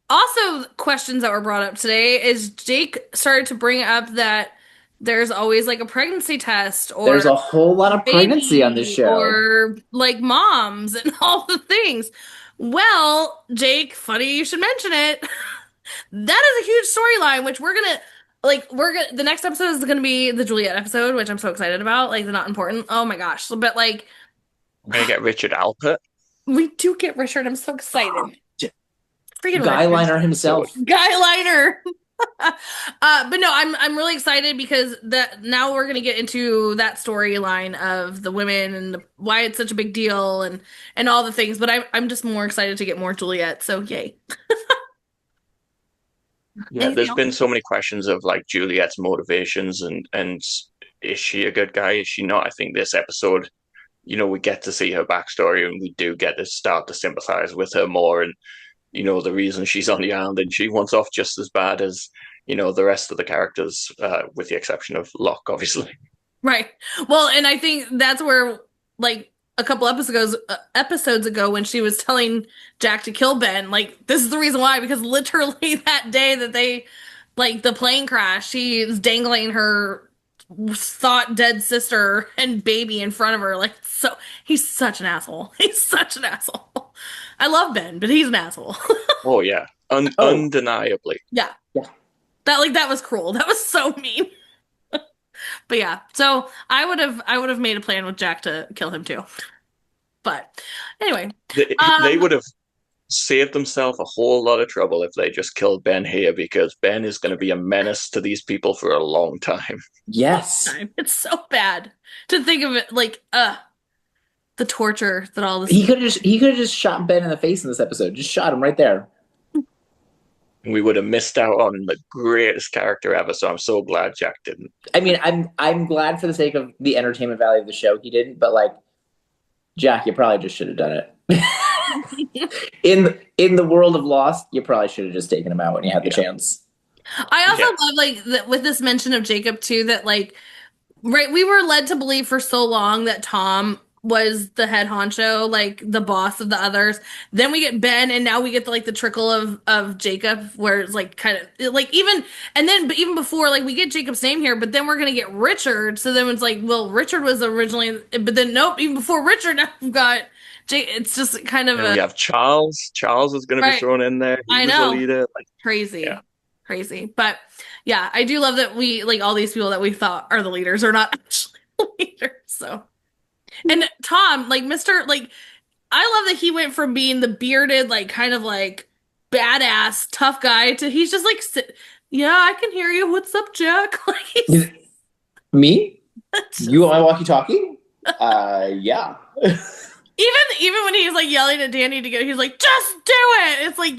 Also questions that were brought up today is Jake started to bring up that there's always like a pregnancy test, or there's a whole lot of pregnancy on this show, or like moms and all the things. Well, Jake, funny you should mention it. That is a huge storyline, which the next episode is gonna be the Juliet episode, which I'm so excited about. Like, the not important. Oh my gosh. But like, We're gonna get Richard Alpert. we do get Richard. I'm so excited. Freaking Guy Richard. Liner himself. Guy Liner. But no, I'm really excited because that now we're gonna get into that storyline of the women and why it's such a big deal and all the things. But I'm just more excited to get more Juliet. So yay! Yeah, Anything there's else? been so many questions of like Juliet's motivations and is she a good guy? Is she not? I think this episode, we get to see her backstory and we do get to start to sympathize with her more and the reason she's on the island and she wants off just as bad as the rest of the characters, with the exception of Locke, obviously. Right. Well, and I think that's where, like, a couple episodes ago when she was telling Jack to kill Ben, like, this is the reason why, because literally that day that they, like, the plane crash, she was dangling her thought dead sister and baby in front of her. Like, so he's such an asshole. He's such an asshole. I love Ben, but he's an asshole. Oh yeah, undeniably. Yeah. That was cruel. That was so mean. But yeah, so I would have made a plan with Jack to kill him too. But anyway, They would have saved themselves a whole lot of trouble if they just killed Ben here, because Ben is going to be a menace to these people for a long time. Yes. it's so bad to think of it, like the torture that all this. He could have just shot Ben in the face in this episode. Just shot him right there. We would have missed out on the greatest character ever. So I'm so glad Jack didn't. I mean, I'm glad for the sake of the entertainment value of the show he didn't, but like, Jack, you probably just should have done it. in the world of Lost, you probably should have just taken him out when you had the chance. I also love, like, that with this mention of Jacob too, that, like, right, we were led to believe for so long that Tom was the head honcho, like the boss of the others. Then we get Ben, and now we get the trickle of Jacob, where it's like kind of like but even before, like, we get Jacob's name here, but then we're gonna get Richard. So then it's like, well, Richard was originally, but then nope, even before Richard, now we've got Jake. It's just kind of we have Charles. Charles is going to be thrown in there. I know. The leader. Like, crazy. But yeah, I do love that we, like, all these people that we thought are the leaders are not actually the leaders. So, and Tom, like, like, I love that he went from being the bearded, like, kind of like badass tough guy to he's just like, yeah, I can hear you. What's up, Jack? Like, me? You want my walkie-talkie? Yeah. Even when he's like yelling at Danny to go, he's like, just do it. It's like,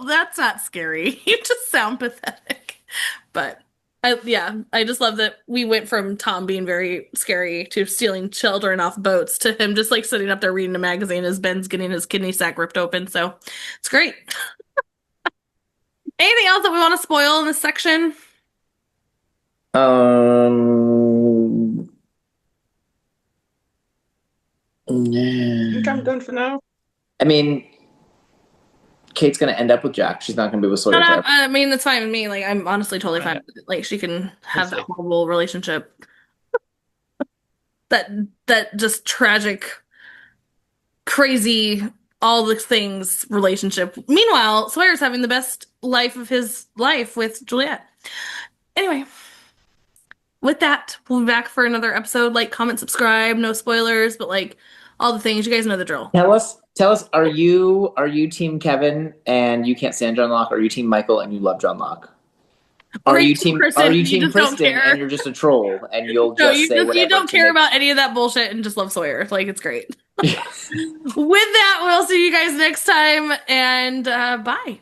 that's not scary. You just sound pathetic. But I just love that we went from Tom being very scary to stealing children off boats to him just like sitting up there reading a magazine as Ben's getting his kidney sack ripped open. So it's great. Anything else that we want to spoil in this section? I think I'm done for now. I mean, Kate's gonna end up with Jack. She's not gonna be with Sawyer. I mean, that's fine with me. Like, I'm honestly totally fine with it. Like, she can have that horrible relationship. that just tragic, crazy, all the things relationship. Meanwhile, Sawyer's having the best life of his life with Juliet. Anyway, with that, we'll be back for another episode. Like, comment, subscribe, no spoilers, but like all the things. You guys know the drill. Tell us, are you Team Kevin and you can't stand John Locke? Or are you Team Michael and you love John Locke? Are you Team Kristen and you're just a troll and you'll just say whatever? You don't care about any of that bullshit and just love Sawyer. Like, it's great. With that, we'll see you guys next time, and bye.